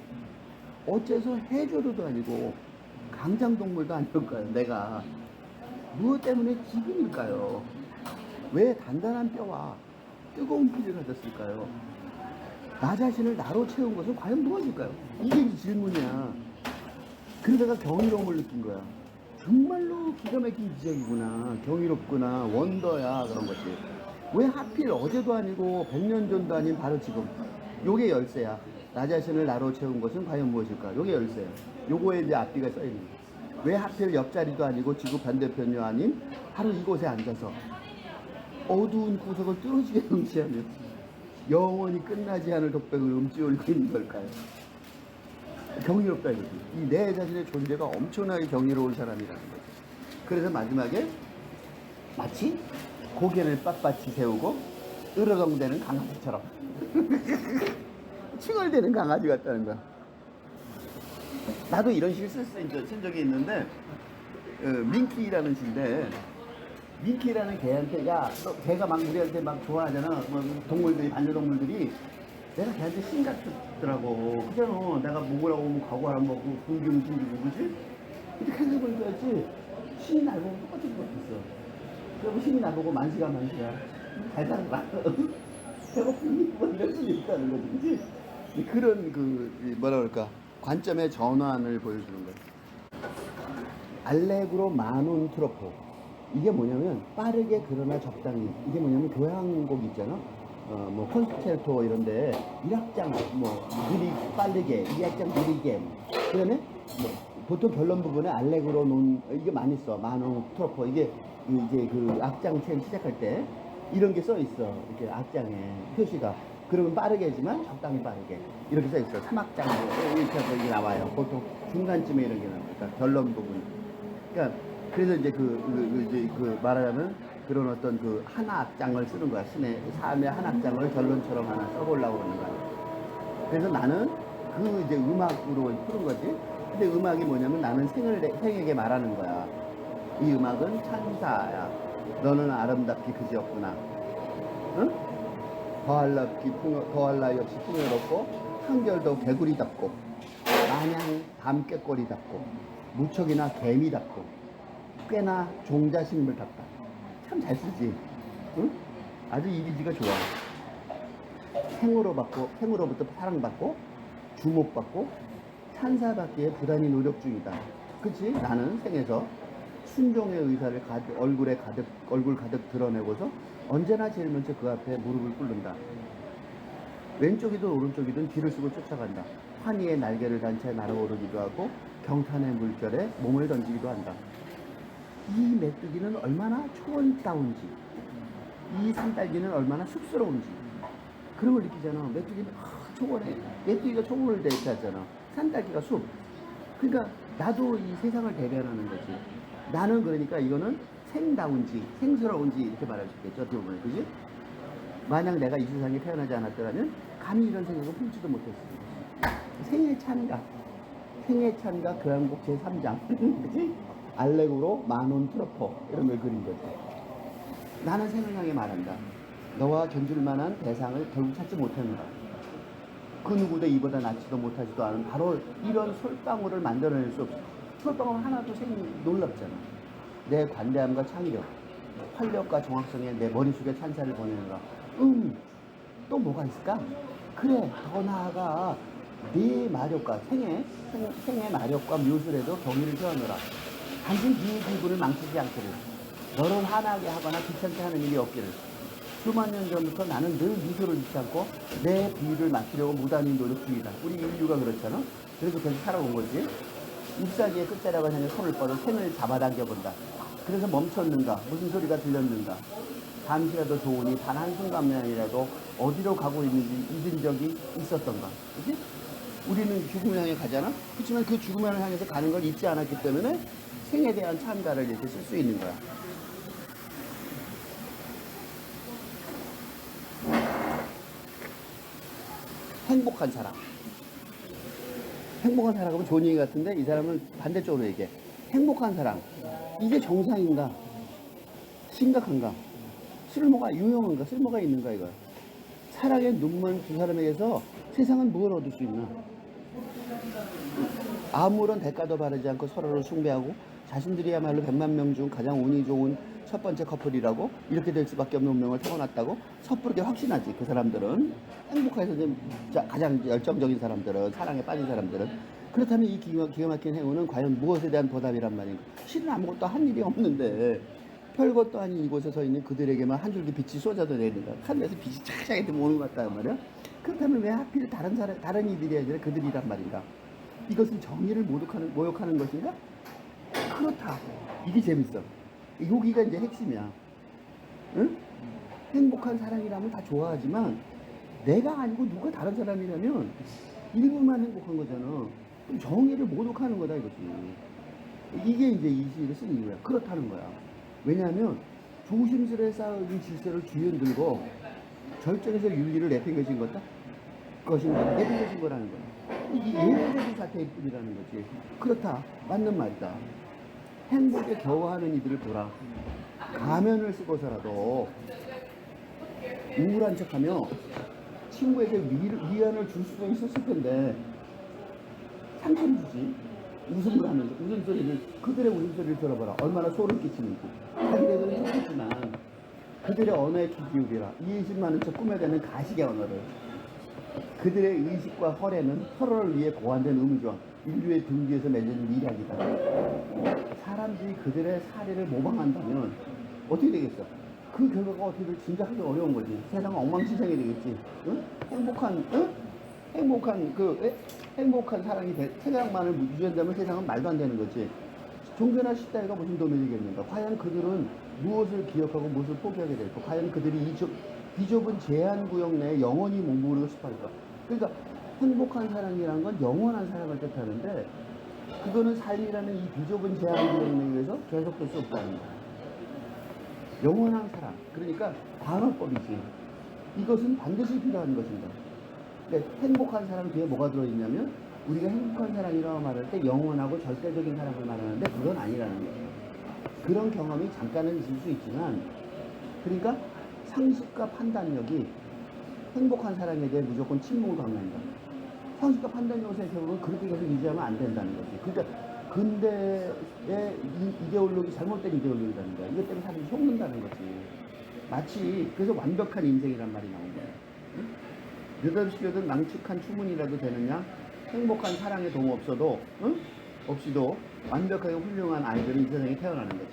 어째서 해조류도 아니고 강장동물도 아닐까요? 내가 무엇 때문에 지금일까요? 왜 단단한 뼈와 뜨거운 피를 가졌을까요? 나 자신을 나로 채운 것은 과연 무엇일까요? 이게 질문이야. 그러다가 경이로움을 느낀 거야. 정말로 기가 막힌 기적이구나. 경이롭구나. 원더야. 그런 거지. 왜 하필 어제도 아니고 100년 전도 아닌 바로 지금. 요게 열쇠야. 나 자신을 나로 채운 것은 과연 무엇일까? 요게 열쇠야. 요거에 이제 앞뒤가 써있는 거야. 왜 하필 옆자리도 아니고 지구 반대편이 아닌 바로 이곳에 앉아서 어두운 구석을 뚫어지게 응시하며 영원히 끝나지 않을 독백을 음찌올리고 있는 걸까요? 경이롭다 이거지. 이 내 자신의 존재가 엄청나게 경이로운 사람이라는 거지. 그래서 마지막에 마치 고개를 빳빳이 세우고 으르렁대는 강아지처럼 칭얼대는 강아지 같다는 거야. 나도 이런 식을 쓴 적이 있는데 민키라는 시인데 민키라는 개한테 야 걔가 막 우리한테 막 좋아하잖아. 뭐 동물들이 반려동물들이 내가 걔한테 신 같더라고. 그잖아. 내가 먹으라고 오면 과거랑 먹고 궁기면 궁기고 그지? 이렇게 생각해봐야지. 신이 날 보고 똑같은 것 같았어. 그리고 신이 나보고 만시가 달달하다. 배고프니 뭐 이럴 수도 있다는 거지. 그지? 그런 뭐라 그럴까 관점의 전환을 보여주는 거야. 알레그로 마논 트로포. 이게 뭐냐면 빠르게 그러나 적당히. 이게 뭐냐면 교향곡 있잖아. 뭐 콘서체르토 이런데 1악장 뭐 빠르게 2악장 느리게. 그다음에 뭐 보통 결론 부분에 알레그로 논 이게 많이 써. 마논 트로포. 이게 이제 그 악장 처음 시작할 때 이런 게 써 있어. 이렇게 악장에 표시가. 그러면 빠르게지만 적당히 빠르게 이렇게 써 있어. 3악장 이렇게 해서 이게 나와요. 보통 중간쯤에 이런 게 나와요. 그러니까 결론 부분. 그러니까 그래서 이제 말하자면 그런 어떤 하나 악장을 쓰는 거야. 신의 삶의 한 악장을 결론처럼 하나 써보려고 그러는 거야. 그래서 나는 이제 음악으로 푸는 거지. 근데 음악이 뭐냐면 나는 생에게 말하는 거야. 이 음악은 찬사야. 너는 아름답기 그지없구나. 응? 더할 나 역시 풍요롭고 한결더 개구리답고 마냥 밤꾀꼬리답고 무척이나 개미답고 꽤나 종자식물답다. 참 잘 쓰지. 응? 아주 이미지가 좋아. 생으로부터 사랑받고 주목받고 찬사받기에 부단히 노력 중이다. 그치? 나는 생에서 순종의 의사를 얼굴 가득 드러내고서 언제나 제일 먼저 그 앞에 무릎을 꿇는다. 왼쪽이든 오른쪽이든 뒤를 쓰고 쫓아간다. 환희의 날개를 단 채 날아오르기도 하고 경탄의 물결에 몸을 던지기도 한다. 이 메뚜기는 얼마나 초원다운지, 이 산딸기는 얼마나 쑥스러운지 그런 걸 느끼잖아. 메뚜기는 초원에, 메뚜기가 초원을 대체하잖아. 산딸기가 숲. 그러니까 나도 이 세상을 대변하는 거지. 나는 그러니까 이거는 생다운지 생스러운지 이렇게 말할 수 있겠죠. 어떻게 보면. 그지? 만약 내가 이 세상에 태어나지 않았더라면 감히 이런 생각을 품지도 못했어. 생애 찬가 교향곡 제3장 그치? 알레그로 마논 트로포 이런 걸 그린 거지. 나는 생을 향해 말한다. 너와 견줄 만한 대상을 결국 찾지 못했노라. 그 누구도 이보다 낫지도 못하지도 않은 바로 이런 솔방울을 만들어낼 수 없어. 솔방울 하나도 놀랍잖아. 내 관대함과 창의력, 활력과 정확성에 내 머릿속에 찬사를 보내느라. 또 뭐가 있을까? 그래, 더 나아가 네 마력과 생의 마력과 묘술에도 경의를 표하노라. 단순 네 기분을 망치지 않기를, 너를 화나게 하거나 귀찮게 하는 일이 없기를. 수만 년 전부터 나는 늘 미소를 잃지 않고 내 비위를 맞추려고 무단히 노력 중이다. 우리 인류가 그렇잖아. 그래서 계속 살아온 거지. 잎사귀의 끝자락을 향해 손을 뻗어 생을 잡아당겨 본다. 그래서 멈췄는가? 무슨 소리가 들렸는가? 잠시라도 좋으니 단 한순간만이라도 어디로 가고 있는지 잊은 적이 있었던가. 그치? 우리는 죽음을 향해 가잖아? 그렇지만 그 죽음을 향해서 가는 걸 잊지 않았기 때문에 생에 대한 찬가를 이렇게 쓸 수 있는 거야. 행복한 사람. 행복한 사람은 좋은 얘기 같은데 이 사람은 반대쪽으로 얘기해. 행복한 사람. 이게 정상인가? 심각한가? 쓸모가 유용한가? 쓸모가 있는가 이거. 사랑의 눈먼 두 사람에게서 세상은 뭘 얻을 수 있나? 아무런 대가도 바르지 않고 서로를 숭배하고 자신들이야말로 100만 명 중 가장 운이 좋은 첫 번째 커플이라고 이렇게 될 수밖에 없는 운명을 타고났다고 섣부르게 확신하지. 그 사람들은 행복해서 가장 열정적인 사람들은, 사랑에 빠진 사람들은. 그렇다면 이 기가 막힌 행운은 과연 무엇에 대한 보답이란 말인가? 실은 아무것도 한 일이 없는데 별것도 아닌 이곳에 서 있는 그들에게만 한 줄기 빛이 쏟아져 내린다. 하늘에서 빛이 착착하게 오는 것 같단 말이야. 그렇다면 왜 하필 다른 이들이 아니라 그들이란 말인가? 이것은 정의를 모욕하는 것인가? 그렇다. 이게 재밌어. 여기가 이제 핵심이야. 응? 행복한 사랑이라면 다 좋아하지만 내가 아니고 누가 다른 사람이라면 일부만 행복한 거잖아. 그럼 정의를 모독하는 거다 이거지. 이게 이제 이 시를 쓴 이유야. 그렇다는 거야. 왜냐하면 조심스레 쌓은 질서를 뒤흔들고 절정에서 윤리를 내팽개친 것인 거라는 거야. 이게 예외적인 사태일 뿐이라는 거지. 그렇다. 맞는 말이다. 행복에 겨워하는 이들을 보라. 가면을 쓰고서라도 우울한 척하며 친구에게 위안을 줄 수도 있었을 텐데 상처를 주지. 웃음을 하면서 웃음소리를, 그들의 웃음소리를 들어봐라. 얼마나 소름 끼치는지. 자기네들은 힘들지만 그들의 언어에 귀 기울이라. 20만원 척 꾸며대는 가식의 언어를. 그들의 의식과 헐에는 서로를 위해 고안된 의무조항, 인류의 등 뒤에서 맺는 미학이다. 사람들이 그들의 사례를 모방한다면 어떻게 되겠어? 그 결과가 어떻게 될지 짐작하기 어려운 거지. 세상은 엉망진창이 되겠지. 응? 행복한 사랑이 세상만을 유지한다면 세상은 말도 안 되는 거지. 종교나 시대가 무슨 도움이 되겠는가? 과연 그들은 무엇을 기억하고 무엇을 포기하게 될까? 과연 그들이 이 비좁은 제한구역 내에 영원히 머무르고 싶어 할까? 그러니까 행복한 사랑이라는 건 영원한 사랑을 뜻하는데 그거는 삶이라는 이 비좁은 제한구역 내에서 계속될 수 없다는 거야. 영원한 사랑. 그러니까 방어법이지. 이것은 반드시 필요한 것입니다. 그러니까 행복한 사랑 뒤에 뭐가 들어있냐면 우리가 행복한 사랑이라고 말할 때 영원하고 절대적인 사랑을 말하는데 그건 아니라는 거예요. 그런 경험이 잠깐은 있을 수 있지만 그러니까 상식과 판단력이 행복한 사랑에 대해 무조건 침묵을 강요한다. 상식과 판단력을 생각해보면 그렇게 계속 유지하면 안 된다는 거지. 그러니까 근대의 이데올로기, 잘못된 이데올로기라는 거야. 이것 때문에 사람이 속는다는 거지. 마치 그래서 완벽한 인생이란 말이 나온 거야. 응? 느닷없이든 망측한 추문이라도 되느냐? 행복한 사랑의 도움 없어도 없이도 완벽하게 훌륭한 아이들은 이 세상에 태어나는 거지.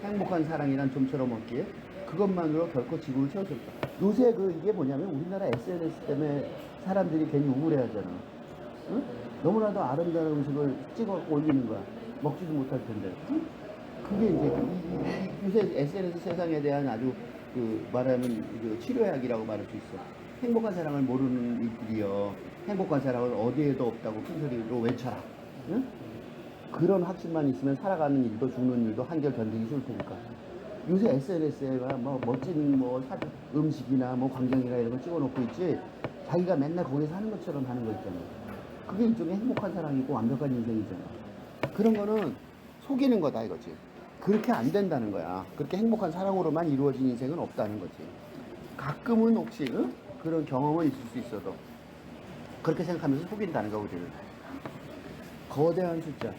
행복한 사랑이란 좀처럼 없기에 그것만으로 결코 지구를 채울 수 없다. 요새 이게 뭐냐면 우리나라 SNS 때문에 사람들이 괜히 우울해하잖아. 응? 너무나도 아름다운 음식을 찍어 올리는 거야. 먹지도 못할 텐데. 응? 그게 이제 요새 SNS 세상에 대한 아주 말하면 치료약이라고 말할 수 있어. 행복한 사랑을 모르는 이들이여 행복한 사랑은 어디에도 없다고 큰소리로 외쳐라. 응? 그런 확신만 있으면 살아가는 일도 죽는 일도 한결 견디기 쉬울 테니까. 요새 SNS에 멋진 음식이나 광경이나 이런 거 찍어놓고 있지 자기가 맨날 거기서 하는 것처럼 하는 거 있잖아. 그게 일종의 행복한 사랑이고 완벽한 인생이잖아. 그런 거는 속이는 거다 이거지. 그렇게 안 된다는 거야. 그렇게 행복한 사랑으로만 이루어진 인생은 없다는 거지. 가끔은 혹시 그런 경험은 있을 수 있어도 그렇게 생각하면서 속인다는 거 우리를. 거대한 숫자.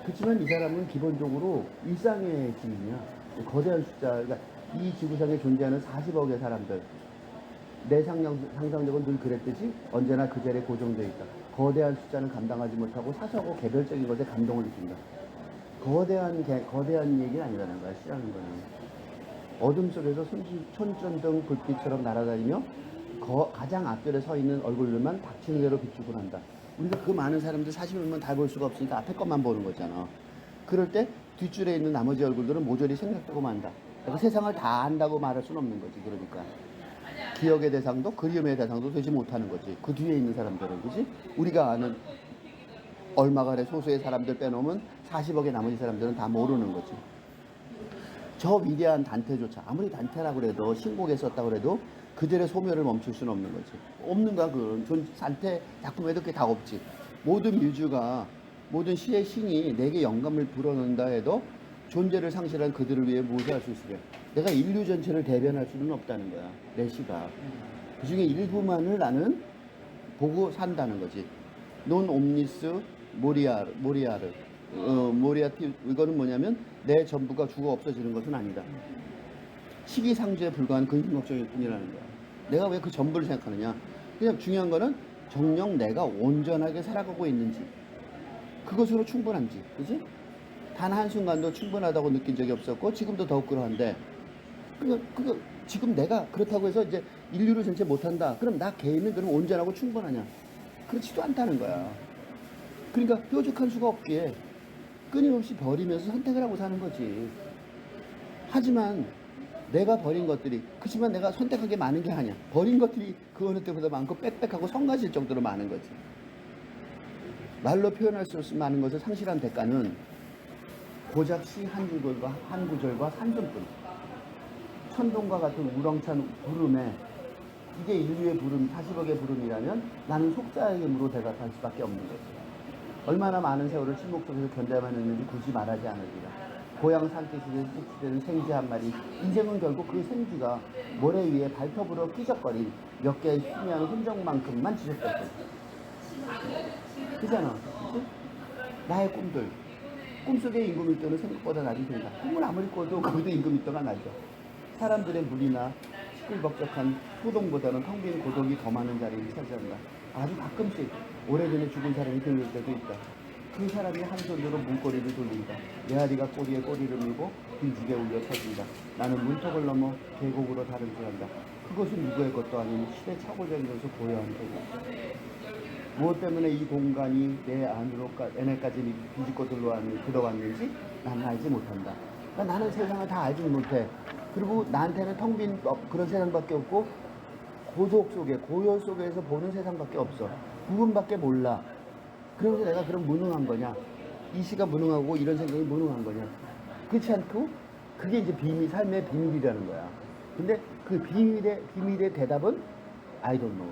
그렇지만 이 사람은 기본적으로 일상의 주인이야. 거대한 숫자. 그러니까 이 지구상에 존재하는 40억의 사람들. 내 상상력은 늘 그랬듯이 언제나 그 자리에 고정되어 있다. 거대한 숫자는 감당하지 못하고 사소하고 개별적인 것에 감동을 느낀다. 거대한 얘기는 아니라는 거야, 시라는 거는. 어둠 속에서 촌전등 불빛처럼 날아다니며 가장 앞줄에 서 있는 얼굴들만 닥치는 대로 비추곤 한다. 우리가 그 많은 사람들 40명만 다 볼 수가 없으니까 앞에 것만 보는 거잖아. 그럴 때 뒷줄에 있는 나머지 얼굴들은 모조리 생략되고 만다. 그러니까 세상을 다 안다고 말할 수는 없는 거지. 그러니까 기억의 대상도 그리움의 대상도 되지 못하는 거지. 그 뒤에 있는 사람들은, 그지? 우리가 아는 얼마간의 소수의 사람들 빼놓으면 40억의 나머지 사람들은 다 모르는 거지. 저 위대한 단테조차 아무리 단테라고 그래도 신곡에 썼다고 그래도 그들의 소멸을 멈출 수는 없는 거지. 없는가 그런 단테 작품에도 그게 다 없지. 모든 뮤즈가 모든 시의 신이 내게 영감을 불어넣는다 해도 존재를 상실한 그들을 위해 무엇을 할 수 있으랴. 내가 인류 전체를 대변할 수는 없다는 거야. 내 시가. 그 중에 일부만을 나는 보고 산다는 거지. 논 옴니스 모리아르. 모리아티, 이거는 뭐냐면 내 전부가 죽어 없어지는 것은 아니다. 시기상조에 불과한 근심걱정일 뿐이라는 거야. 내가 왜 그 전부를 생각하느냐. 그냥 중요한 거는 정녕 내가 온전하게 살아가고 있는지, 그것으로 충분한지, 그지? 단 한순간도 충분하다고 느낀 적이 없었고 지금도 더욱 그러한데, 그거 지금 내가 그렇다고 해서 이제 인류를 전체 못한다, 그럼 나 개인은 그럼 온전하고 충분하냐? 그렇지도 않다는 거야. 그러니까 뾰족한 수가 없기에 끊임없이 버리면서 선택을 하고 사는 거지. 하지만 내가 버린 것들이, 그렇지만 내가 선택한 게 많은 게 아니야. 버린 것들이 그 어느 때보다 많고 빽빽하고 성가실 정도로 많은 거지. 말로 표현할 수 없이 많은 것을 상실한 대가는 고작 시 한 구절과 한 구절과 산전뿐. 천둥과 같은 우렁찬 부름에, 이게 인류의 부름, 40억의 부름이라면 나는 속자의 힘으로 대답할 수밖에 없는 거지. 얼마나 많은 세월을 침묵 속에서 견뎌야만 했는지 굳이 말하지 않으리라. 고향 산뜻이든 찌찌되는 생쥐 한 마리, 인생은 결국 그 생쥐가 모래 위에 발톱으로 끼적거린 몇 개의 희미한 흔적만큼만 지적될 거야. 그잖아. 그치? 나의 꿈들. 꿈속의 임금일도는 생각보다 낮은 편이다. 꿈을 아무리 꿔도 거기도 임금일도가 낮아. 사람들의 무리나 시끌벅적한 소동보다는 텅 빈 고독이 더 많은 자리를 차지한다. 아주 가끔씩 오래전에 죽은 사람이 들릴 때도 있다. 그 사람이 한 손으로 문고리를 돌린다. 메아리가 꼬리에 꼬리를 물고 빈죽에 울려 터진다. 나는 문턱을 넘어 계곡으로 달음질한다. 그것은 누구의 것도 아닌 시대 착오적이면서 고요한 계곡. 무엇 때문에 이 공간이 내 안에까지 비집고 들어왔는지 나는 알지 못한다. 그러니까 나는 세상을 다 알지 못해. 그리고 나한테는 텅 빈 그런 세상밖에 없고, 고독 속에, 고요 속에서 보는 세상밖에 없어. 부분밖에 몰라. 그러면서 내가 그럼 무능한 거냐? 이 시가 무능하고 이런 생각이 무능한 거냐? 그렇지 않고, 그게 이제 삶의 비밀이라는 거야. 근데 그 비밀의 대답은 I don't know.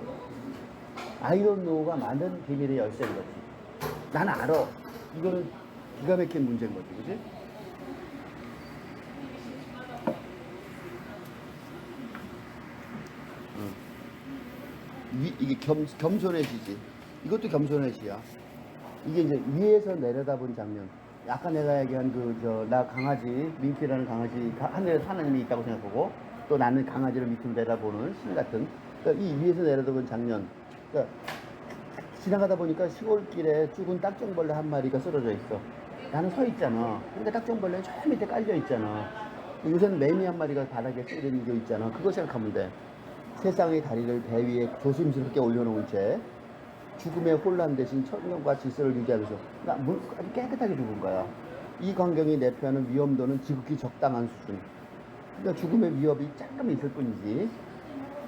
I don't know가 만든 비밀의 열쇠인 거지. 난 알아. 이거는 기가 막힌 문제인 거지, 그지? 이게 겸손의 시지. 이것도 겸손의 시야. 이게 이제 위에서 내려다본 장면. 아까 내가 얘기한 나 강아지, 민키라는 강아지, 하늘에 하나님이 있다고 생각하고, 또 나는 강아지를 밑으로 내다보는 신 같은. 그러니까 이 위에서 내려다본 장면. 그러니까 지나가다 보니까 시골길에 죽은 딱정벌레 한 마리가 쓰러져 있어. 나는 서 있잖아. 근데 딱정벌레는 저 밑에 깔려 있잖아. 요새는 매미 한 마리가 바닥에 쓰러져 있잖아. 그거 생각하면 돼. 세상의 다리를 배 위에 조심스럽게 올려놓은 채 죽음의 혼란 대신 천년과 질서를 유지하면서 아주 깨끗하게 죽은 거야. 이 광경이 내표하는 위험도는 지극히 적당한 수준. 그러니까 죽음의 위협이 조금 있을 뿐이지.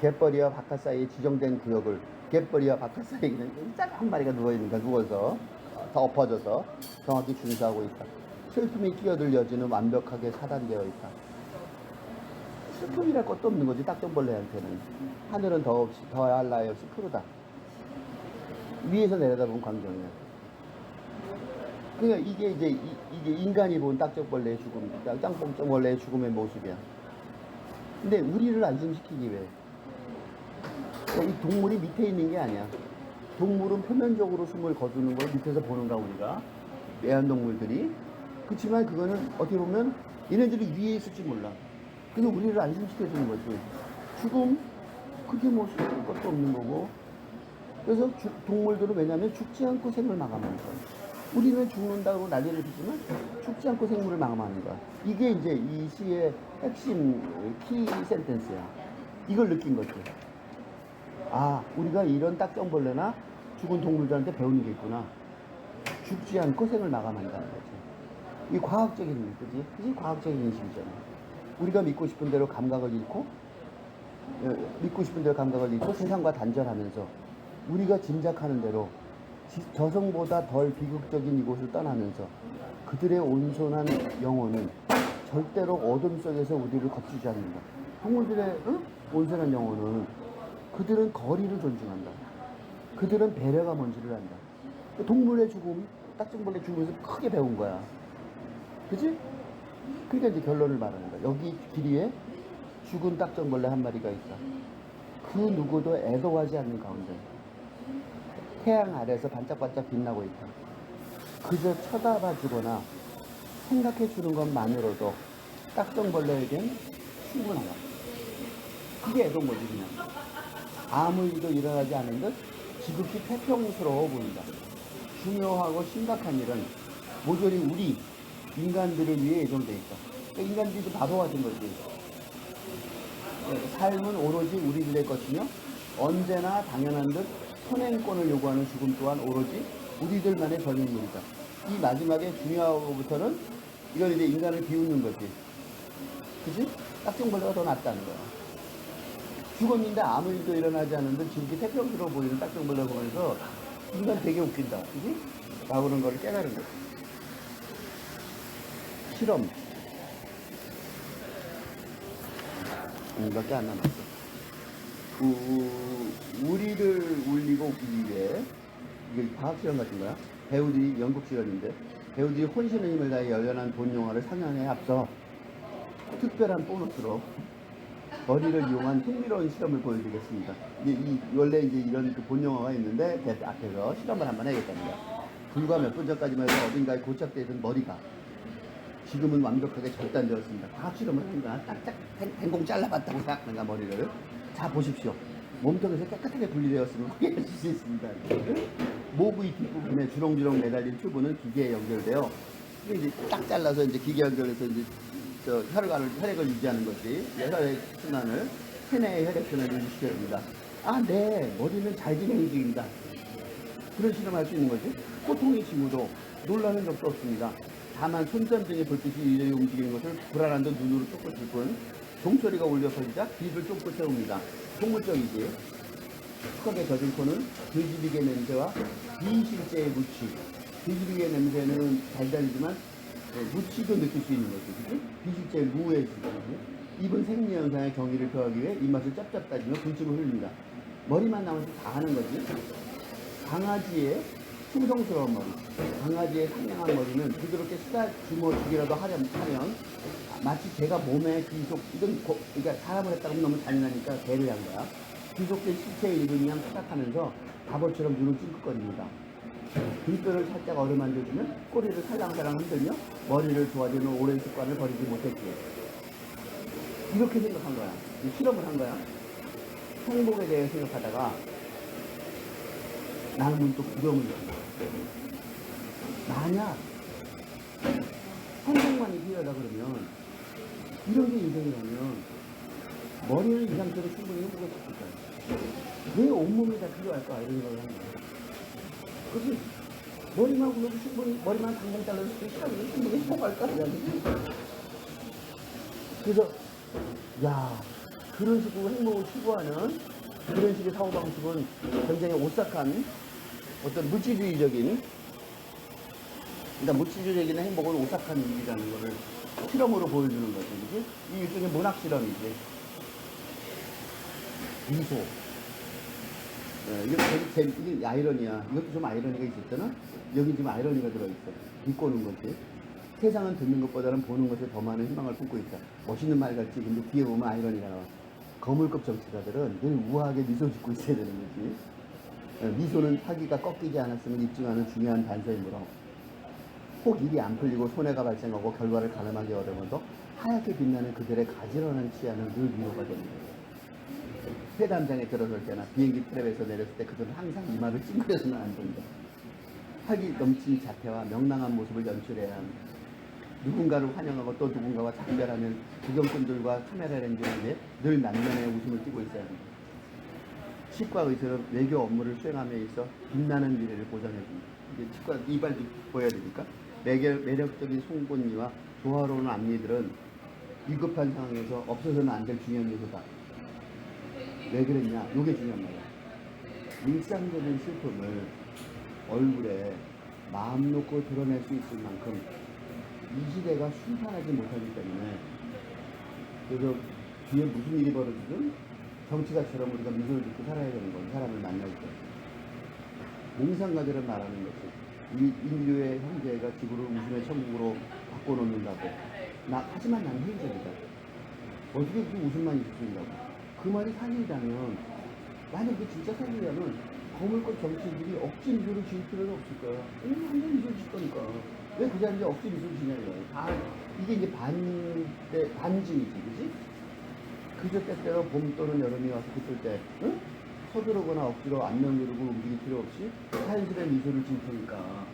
갯벌이와 바깥 사이에 지정된 구역을, 갯벌이와 바깥 사이에 딱 한 마리가 누워서 다 엎어져서 정확히 준수하고 있다. 슬픔이 끼어들 여지는 완벽하게 차단되어 있다. 슬픔이랄 것도 없는 거지, 딱정벌레한테는. 하늘은 더할 나위 없이 푸르다. 위에서 내려다본 광경이야. 그러니까 이게 이게 인간이 본 딱정벌레의 죽음, 딱정벌레의 죽음의 모습이야. 근데 우리를 안심시키기 위해. 이 동물이 밑에 있는 게 아니야. 동물은 표면적으로 숨을 거두는 걸 밑에서 보는가, 우리가. 애완동물들이. 그렇지만 그거는 어떻게 보면 얘네들이 위에 있을지 몰라. 그래서 우리를 안심시켜주는 거지. 죽음, 그게 뭐 슬픈 것도 없는 거고. 그래서 동물들은 왜냐면 죽지 않고 생을 마감하는 거야. 우리는 죽는다고 난리를 피지만 죽지 않고 생물을 마감하는 거야. 이게 이제 이 시의 핵심 키 센텐스야. 이걸 느낀 거지. 아, 우리가 이런 딱정벌레나 죽은 동물들한테 배우는 게 있구나. 죽지 않고 생을 마감한다는 거지. 이 과학적인, 그지? 과학적인 인식이잖아. 우리가 믿고 싶은 대로 감각을 잃고 믿고 싶은 대로 감각을 잃고 세상과 단절하면서 우리가 짐작하는 대로 저성보다 덜 비극적인 이곳을 떠나면서 그들의 온손한 영혼은 절대로 어둠 속에서 우리를 거치지 않는다. 동물들의 온손한 영혼은 그들은 거리를 존중한다. 그들은 배려가 뭔지를 안다. 동물의 죽음, 딱정벌레 죽으면서 크게 배운 거야. 그지? 그러니까 이제 결론을 말하는 거야. 여기 길 위에 죽은 딱정벌레 한 마리가 있다. 그 누구도 애도하지 않는 가운데 태양 아래서 반짝반짝 빛나고 있다. 그저 쳐다봐 주거나 생각해 주는 것만으로도 딱정벌레에겐 충분하다. 그게 애도인 거지 그냥. 아무 일도 일어나지 않은 듯 지극히 태평스러워 보인다. 중요하고 심각한 일은 모조리 우리 인간들을 위해 예정되어 있다. 그러니까 인간들이 바보가 된 거지. 삶은 오로지 우리들의 것이며 언제나 당연한 듯 선행권을 요구하는 죽음 또한 오로지 우리들만의 전인물이다. 이 마지막에 중요하고부터는 이건 이제 인간을 비웃는 거지. 그치? 딱정벌레가 더 낫다는 거야. 죽었는데 아무 일도 일어나지 않은 듯 지극히 태평스러워 보이는 딱정벌레 보면서 인간 되게 웃긴다. 그치? 나오는 거를 깨달은 거야. 실험. 몇개 안 남았어. 우리를 울리고 웃기기 위해, 이게 과학 실험 같은 거야. 배우들이, 영국 실험인데, 배우들이 혼신의 힘을 다해 열연한 본 영화를 상영에 앞서 특별한 보너스로 머리를 이용한 흥미로운 실험을 보여드리겠습니다. 원래 이제 이런 그 본 영화가 있는데, 앞에서 실험을 한번 해야겠답니다. 불과 몇 분 전까지만 해도 어딘가에 고착되어 있던 머리가 지금은 완벽하게 절단되었습니다. 과학 실험을 하니까 딱딱 팽공 잘라봤다고 생각하는가 머리를. 자 보십시오. 몸통에서 깨끗하게 분리되었음을 확인하실 수 있습니다. 모부의 뒷부분에 주렁주렁 매달린 튜브는 기계에 연결되어 이제 딱 잘라서 이제 기계 연결해서 이제 혈액을 유지하는 거지. 혈액 순환을 체내의 혈액 순환을 유지시켜야 됩니다. 아, 네, 머리는 잘 진행 중입니다. 그런 실험할 수 있는 거지. 고통의 징후도 놀라는 적도 없습니다. 다만 손전등의 불빛이 일일이 움직이는 것을 불안한 듯 눈으로 쫓고 칠 뿐 종소리가 울려 퍼지자 귀를 쫓고 세웁니다. 동물적이지. 촉각에 젖은 코는 돼지비계 냄새와 비실제의 무치. 돼지비계 냄새는 달달이지만 무치도 느낄 수 있는 거지. 그치? 비실제의 무의 주지. 입은 생리현상의 경위를 표하기 위해 입맛을 짭짭 따지며 군침을 흘립니다. 머리만 나오면 다 하는 거지. 강아지의 충성스러운 머리, 강아지의 상냥한 머리는 부드럽게 주먹이라도 하면 마치 제가 몸에 그러니까 사람을 했다고 너무 잔인하니까 개를 한 거야. 귀속된 시체의 일을 그냥 생각하면서 바보처럼 눈을 찡긋거립니다. 등뼈를 살짝 어루만져주면 꼬리를 살랑살랑 흔들며 머리를 도와주는 오랜 습관을 버리지 못했기에 이렇게 생각한 거야. 실험을 한 거야. 행복에 대해 생각하다가 나는 문득 두려움을 느낀다. 만약 행복만이 필요하다 그러면 이런 게 인생이라면 머리는 이 상태로 충분히 행복했을 거야. 왜 온몸이 다 필요할까 이런 생각을 하는 거야. 그치? 머리만 굴러도 충분히 머리만 당장 잘라도 충분히 행복할까? 그래서 야 그런 식으로 행복을 추구하는 그런 식의 사고방식은 굉장히 오싹한 어떤 물질주의적인, 그러니까 물질주의적인 행복은 오싹한 일이라는 것을 실험으로 보여주는 거죠. 그지? 이 일종의 문학 실험이지. 미소. 이게 아이러니야. 이것도 좀 아이러니가 있었잖아? 여기 지금 아이러니가 들어있어. 비꼬는 거지. 세상은 듣는 것보다는 보는 것에 더 많은 희망을 품고 있다. 멋있는 말 같지. 근데 뒤에 보면 아이러니가 나와. 거물급 정치가들은 늘 우아하게 미소 짓고 있어야 되는 거지. 미소는 사기가 꺾이지 않았음을 입증하는 중요한 단서이므로 혹 일이 안 풀리고 손해가 발생하고 결과를 가늠하기 어려워도 하얗게 빛나는 그들의 가지런한 치아는 늘 위로가 되는 거예요. 회담장에 들어설 때나 비행기 트랩에서 내렸을 때 그들은 항상 이마를 찡그려서는 안 된다. 활기 넘친 자태와 명랑한 모습을 연출해야 합니다. 누군가를 환영하고 또 누군가와 작별하면 구경꾼들과 카메라 렌즈에 늘 만면의 웃음을 띠고 있어야 합니다. 치과 의사는 외교 업무를 수행함에 있어 빛나는 미래를 보장해줍니다. 이제 치과 이발도 보여야 되니까 매력적인 송곳니와 조화로운 앞니들은 위급한 상황에서 없어서는 안 될 중요한 요소다. 왜 그랬냐? 요게 중요한 말이야. 일상적인 슬픔을 얼굴에 마음 놓고 드러낼 수 있을 만큼 이 시대가 순탄하지 못하기 때문에, 그래서 뒤에 무슨 일이 벌어지든 정치가처럼 우리가 미소를 짓고 살아야 되는 거예요. 사람을 만날 때. 몽상가들은 말하는 것이 인류의 형제가 지구를 웃음의 천국으로 바꿔놓는다고. 하지만 나는 회의적이다. 어떻게 그 웃음만 있을 수 있다고. 그 말이 사실이라면, 만약 그게 진짜 사실이라면 거물급 정치인들이 억지 미소를 지을 필요는 없을 거야. 완전 미소를 짓 거니까. 왜 그 자리에 억지 미소를 지냐 이거야. 이게 이제 반증이지, 그지? 그저 때때로 봄 또는 여름이 와서 그럴 때, 응? 서두르거나 억지로 안면 누르고 움직일 필요 없이 자연스레 미소를 지을 테니까.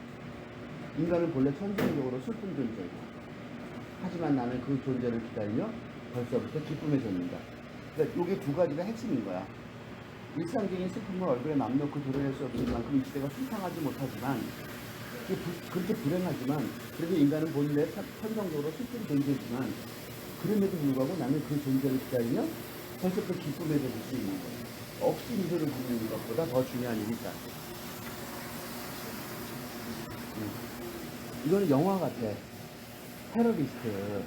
인간은 본래 천성적으로 슬픈 존재고, 하지만 나는 그 존재를 기다리며 벌써부터 기쁨에 젖는다. 그러니까 이게 두 가지가 핵심인 거야. 일상적인 슬픔을 얼굴에 맘 놓고 드러낼 수 없을 만큼 이 시대가 순탄하지 못하지만, 그렇게 불행하지만, 그래도 인간은 본래 천성적으로 슬픈 존재지만, 그럼에도 불구하고 나는 그 존재를 기다리며 벌써부터 기쁨에 젖을 수 있는 거야. 억지 미소를 짓는 것보다 더 중요한 일이 있다. 이거는 영화 같아. 테러리스트.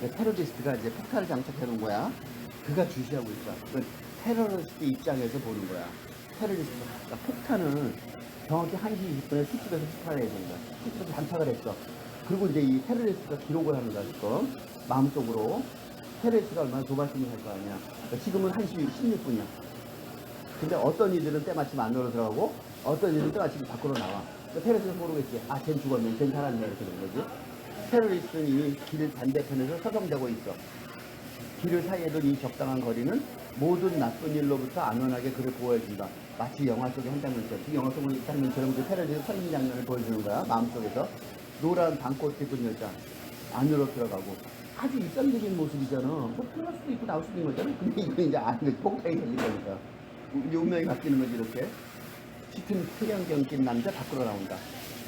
테러리스트가 이제 폭탄을 장착해 놓은 거야. 그가 주시하고 있어. 테러리스트 입장에서 보는 거야. 테러리스트가. 그러니까 폭탄은 정확히 1시 20분에 술집에서 폭탄을 해야 되는 거야. 술집에서 장착을 했어. 그리고 이제 이 테러리스트가 기록을 하는 거야, 지금. 마음속으로. 테러리스트가 얼마나 조바심을 할 거 아니야. 그러니까 지금은 1시 16분이야. 근데 어떤 이들은 때마침 안으로 들어가고, 어떤 이들은 때마침 밖으로 나와. 그러니까 테러리스트는 모르겠지. 아, 쟨 죽었네, 쟨 살았네, 이렇게 되는 거지. 테러리스트는 이미 길 반대편에서 서성대고 있어. 길 사이에 둔 이 적당한 거리는 모든 나쁜 일로부터 안전하게 그를 보호해준다. 마치 영화 속의 한 장면처럼. 영화 속의 장면처럼 그 테러리스트 서 있는 장면을 보여주는 거야. 마음속에서. 노란 방꽃 입은 여자. 안으로 들어가고. 아주 일상적인 모습이잖아. 뭐 들어갈 수도 있고 나올 수도 있는 거잖아. 근데 이거 이제 안에 폭탄이 생긴 거니까. 우리 운명이 바뀌는 거지, 이렇게. 짙은 태양경 낀 남자 밖으로 나온다.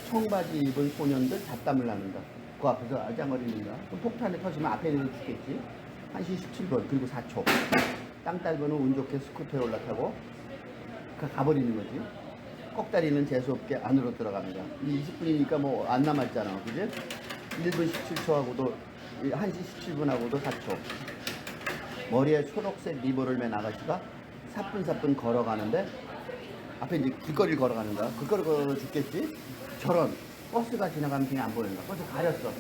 청바지 입은 소년들 잡담을 나눈다. 그 앞에서 알짱거리는가. 그럼 폭탄에 터지면 앞에 있는 애 죽겠지. 1시 17분, 그리고 4초. 땅 딸고는 운 좋게 스쿠터에 올라타고, 가버리는 거지. 꺽다리는 재수없게 안으로 들어갑니다. 20분이니까 뭐 안 남았잖아. 그지? 1분 17초하고도, 1시 17분하고도 4초. 머리에 초록색 리본을 맨 아가씨가 사뿐사뿐 걸어가는데, 앞에 이제 길거리를 걸어가는 거야. 길거리 걸어 죽겠지? 저런. 버스가 지나가면 그냥 안 보이는 거야. 버스 가렸어.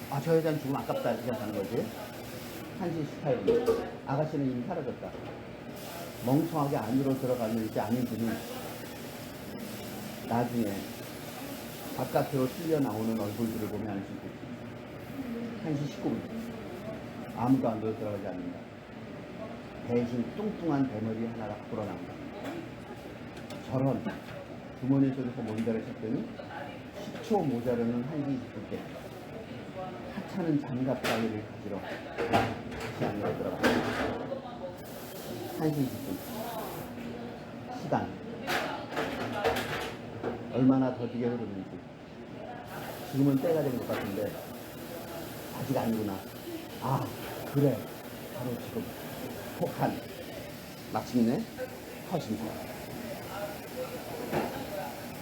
아, 저 여자는 죽으면 아깝다. 이렇게 생각하는 거지. 1시 18분. 아가씨는 이미 사라졌다. 멍청하게 안으로 들어갔는지 아닌지는 나중에 바깥으로 뚫려 나오는 얼굴들을 보면 알 수 있겠지. 1시 19분. 아무도 안으로 들어가지 않는다. 대신 뚱뚱한 대머리 하나가 밖으로 나온다. 저런. 주머니 속에서 뭔가를 찾더니 10초 모자르는 1시 20분 때 하찮은 장갑 따위를 가지러 다시 안으로 들어간다. 1시 20분. 시간. 얼마나 더디게 흐르는지. 지금은 때가 된 것 같은데 아직 아니구나. 아, 그래. 바로 지금 폭탄. 마침내 터진다.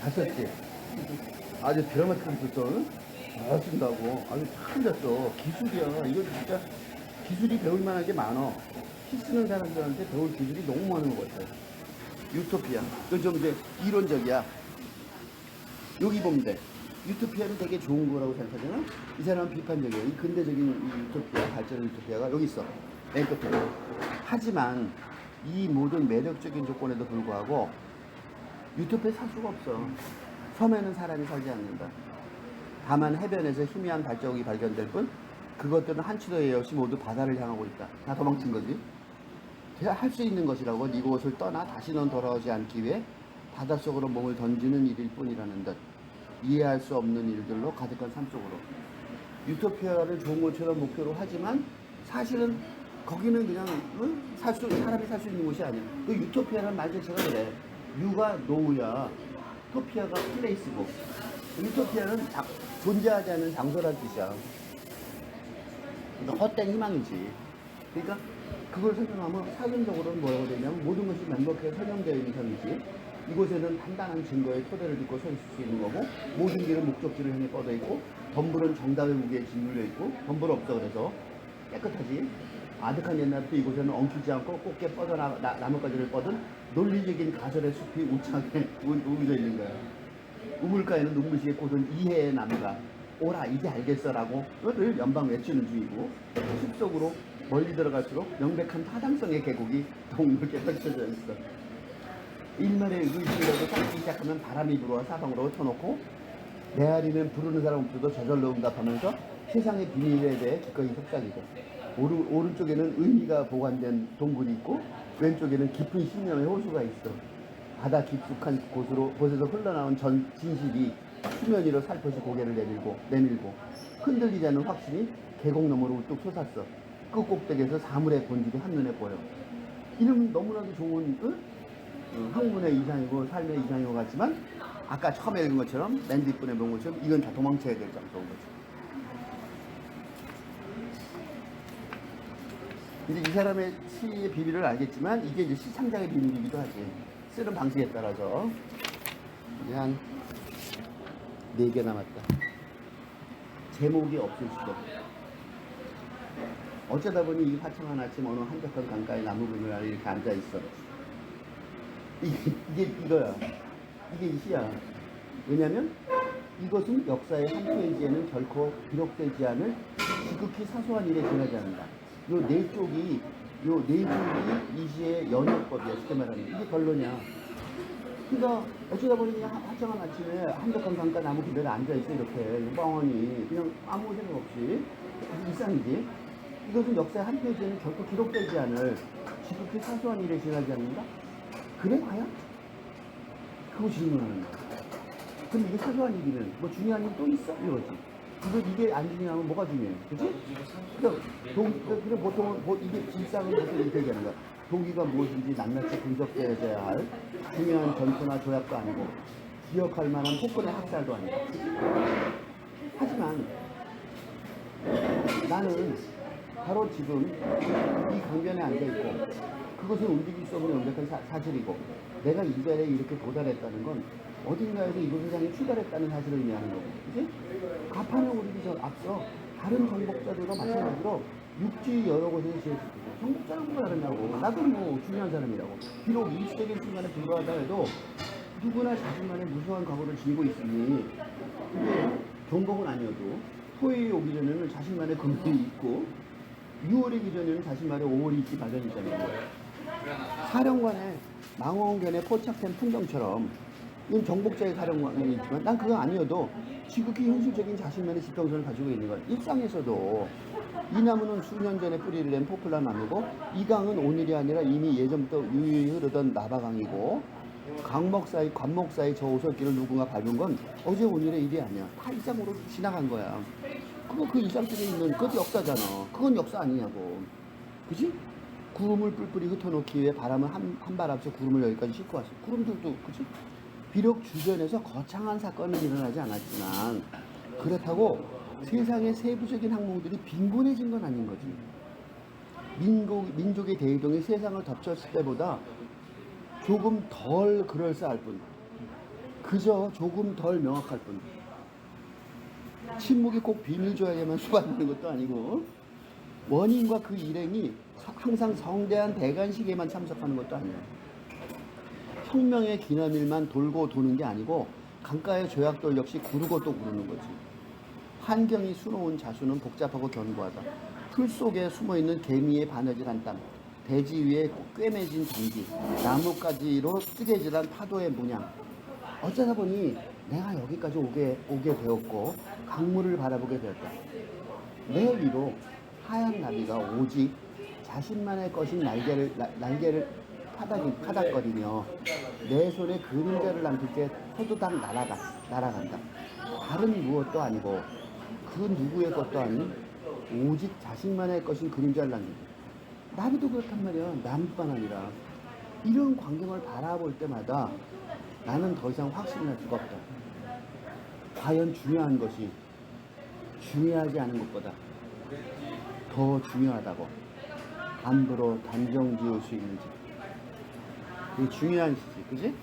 봤었지? 아주 드라마틱한 표정. 잘 쓴다고. 아주 참 잤어. 기술이야. 이거 진짜 기술이 배울 만한 게 많아. 시 쓰는 사람들한테 배울 기술이 너무 많은 것 같아. 유토피아. 이건 좀 이제 이론적이야. 여기 보면 돼. 유토피아는 되게 좋은 거라고 생각하잖아? 이 사람은 비판적이야. 이 근대적인 이 유토피아, 발전의 유토피아가 여기 있어. 맨 끝에. 하지만 이 모든 매력적인 조건에도 불구하고 유토피아에 살 수가 없어. 섬에는 사람이 살지 않는다. 다만 해변에서 희미한 발자국이 발견될 뿐 그것들은 한치도 예외 없이 모두 바다를 향하고 있다. 다 도망친 거지. 할 수 있는 것이라고 이곳을 떠나 다시는 돌아오지 않기 위해 바닷속으로 몸을 던지는 일일 뿐이라는 듯 이해할 수 없는 일들로 가득한 삶 속으로. 유토피아를 좋은 것처럼 목표로 하지만 사실은 거기는 그냥 사람이 살 수 있는 곳이 아니야. 그 유토피아라는 말 자체가 그래. 유가 노우야. 토피아가 플레이스고. 유토피아는 존재하지 않는 장소란 뜻이야. 그러니까 헛된 희망이지. 그러니까 그걸 설명하면 사전적으로는 뭐라고 되냐면 모든 것이 명백하게 설명되어 있는 선이지, 이곳에는 단단한 증거의 토대를 딛고 서 있을 수 있는 거고, 모든 길은 목적지를 향해 뻗어 있고, 덤불은 정답의 무게에 짓눌려 있고, 덤불 없어. 그래서 깨끗하지. 아득한 옛날부터 이곳에는 엉키지 않고 꽃게 뻗어 나뭇가지를 뻗은 논리적인 가설의 숲이 우창하게 우겨져 있는 거야. 우물가에는 눈부시게 꽂은 이해의 나무가 오라 이제 알겠어라고 를 연방 외치는 주이고, 숲속으로 멀리 들어갈수록 명백한 타당성의 계곡이 동물게 펼쳐져 있어. 일말의 의심이라도 쌓기 시작하면 바람이 불어와 사방으로 터놓고, 메아리는 부르는 사람 없어도 저절로 응답하면서 세상의 비밀에 대해 기꺼이 속삭이고, 오른쪽에는 의미가 보관된 동굴이 있고, 왼쪽에는 깊은 신념의 호수가 있어. 바다 깊숙한 곳에서 흘러나온 진실이 수면 위로 살포시 고개를 내밀고 흔들리지 않는 확신이 계곡 너머로 우뚝 솟았어. 그 꼭대기에서 사물의 본질이 한눈에 보여. 이름 너무나도 좋은 학문의 이상이고 삶의 이상인 것 같지만, 아까 처음에 읽은 것처럼, 맨 뒷분에 본 것처럼 이건 다 도망쳐야 될 장소인 거죠. 이제 이 사람의 시의 비밀을 알겠지만, 이게 이제 시창작의 비밀이기도 하지. 쓰는 방식에 따라서. 이제 한 4개 남았다. 제목이 없을 수도. 어쩌다 보니 이 화창한 아침 어느 한적한 강가의 나무 그늘 아래 이렇게 앉아있어. 이게 이거야. 이게 이 시야. 왜냐면 이것은 역사의 한 페이지에는 결코 기록되지 않을 지극히 사소한 일에 지나지 않는다. 요 네 쪽이 이 시의 연역법이야. 쉽게 말하면 이게 결론이야. 그러니까 어쩌다 보니 그냥 화창한 아침에 한적한 강가 나무 그늘에 앉아있어. 이렇게 뻥하니 그냥 아무 생각 없이. 일상이지. 이것은 역사의 한 페이지에는 결코 기록되지 않을 지극히 사소한 일에 지나지 않는다. 그래 과연? 그거 질문하는 거야. 근데 이게 사소한 일이면 뭐 중요한 일 또 있어? 이거지. 이게 안 중요하면 뭐가 중요해? 그치? 그럼 보통은 이게 일상은 보통 이렇게 얘기하는 거야. 동기가 무엇인지 낱낱이 분석되어야 할 중요한 전투나 조약도 아니고, 기억할 만한 폭군의 학살도 아니고. 하지만 나는 바로 지금 이 강변에 앉아있고, 그것은 움직일 수 없는 명백한 사실이고, 내가 이 자리에 이렇게 도달했다는 건 어딘가에서 이곳을 향해 출발했다는 사실을 의미하는 거고, 그치? 가판을 오르기 전 앞서 다른 정복자들과 마찬가지로 육지 여러 곳에서 지냈을 거고, 정복자는 뭐 다르냐고. 나도 뭐 중요한 사람이라고. 비록 일시적인 순간에 불과하다 해도 누구나 자신만의 무수한 과거를 지니고 있으니, 그게 정복은 아니어도 토요일이 오기 전에는 자신만의 금요일이 있고, 6월이기 전에는 자신만의 5월이 있기 마련이잖아요. 사령관의 망원경에 포착된 풍경처럼 이건 정복자의 사령관이 있지만, 난 그거 아니어도 지극히 현실적인 자신만의 지평선을 가지고 있는 거야. 일상에서도 이 나무는 수년 전에 뿌리를 낸 포플라 나무고, 이 강은 오늘이 아니라 이미 예전부터 유유히 흐르던 나바강이고, 관목 사이 저 오솔길을 누군가 밟은 건 어제 오늘의 일이 아니야. 다 일상으로 지나간 거야. 그 일상 속에 있는 그것도 역사잖아. 그건 역사 아니냐고. 그지? 구름을 뿔뿔이 흩어놓기 위해 바람은 한 발 앞서 구름을 여기까지 싣고 왔어. 구름들도, 그치? 비록 주변에서 거창한 사건은 일어나지 않았지만, 그렇다고 세상의 세부적인 학문들이 빈곤해진 건 아닌 거지. 민족의 대이동이 세상을 덮쳤을 때보다 조금 덜 그럴싸할 뿐, 그저 조금 덜 명확할 뿐. 침묵이 꼭 비밀조약에만 수반되는 것도 아니고, 원인과 그 일행이 항상 성대한 대관식에만 참석하는 것도 아니야. 혁명의 기념일만 돌고 도는 게 아니고, 강가의 조약돌 역시 구르고 또 구르는 거지. 환경이 수놓은 자수는 복잡하고 견고하다. 풀 속에 숨어있는 개미의 바느질한 땀, 대지 위에 꿰매진 단기, 나뭇가지로 뜨개질한 파도의 문양. 어쩌다 보니 내가 여기까지 오게 되었고, 강물을 바라보게 되었다. 내 위로 하얀 나비가 오직 자신만의 것인 날개를 파닥거리며 내 손에 그림자를 남길 때 호도닥 날아간다. 다른 무엇도 아니고 그 누구의 것도 아닌 오직 자신만의 것인 그림자를 남긴다. 나비도 그렇단 말이야. 나무뿐 아니라. 이런 광경을 바라볼 때마다 나는 더 이상 확신이 날 수가 없다. 과연 중요한 것이 중요하지 않은 것보다 더 중요하다고. 안부로 단정 지을 수 있는지. 이게 중요한 시지, 그지?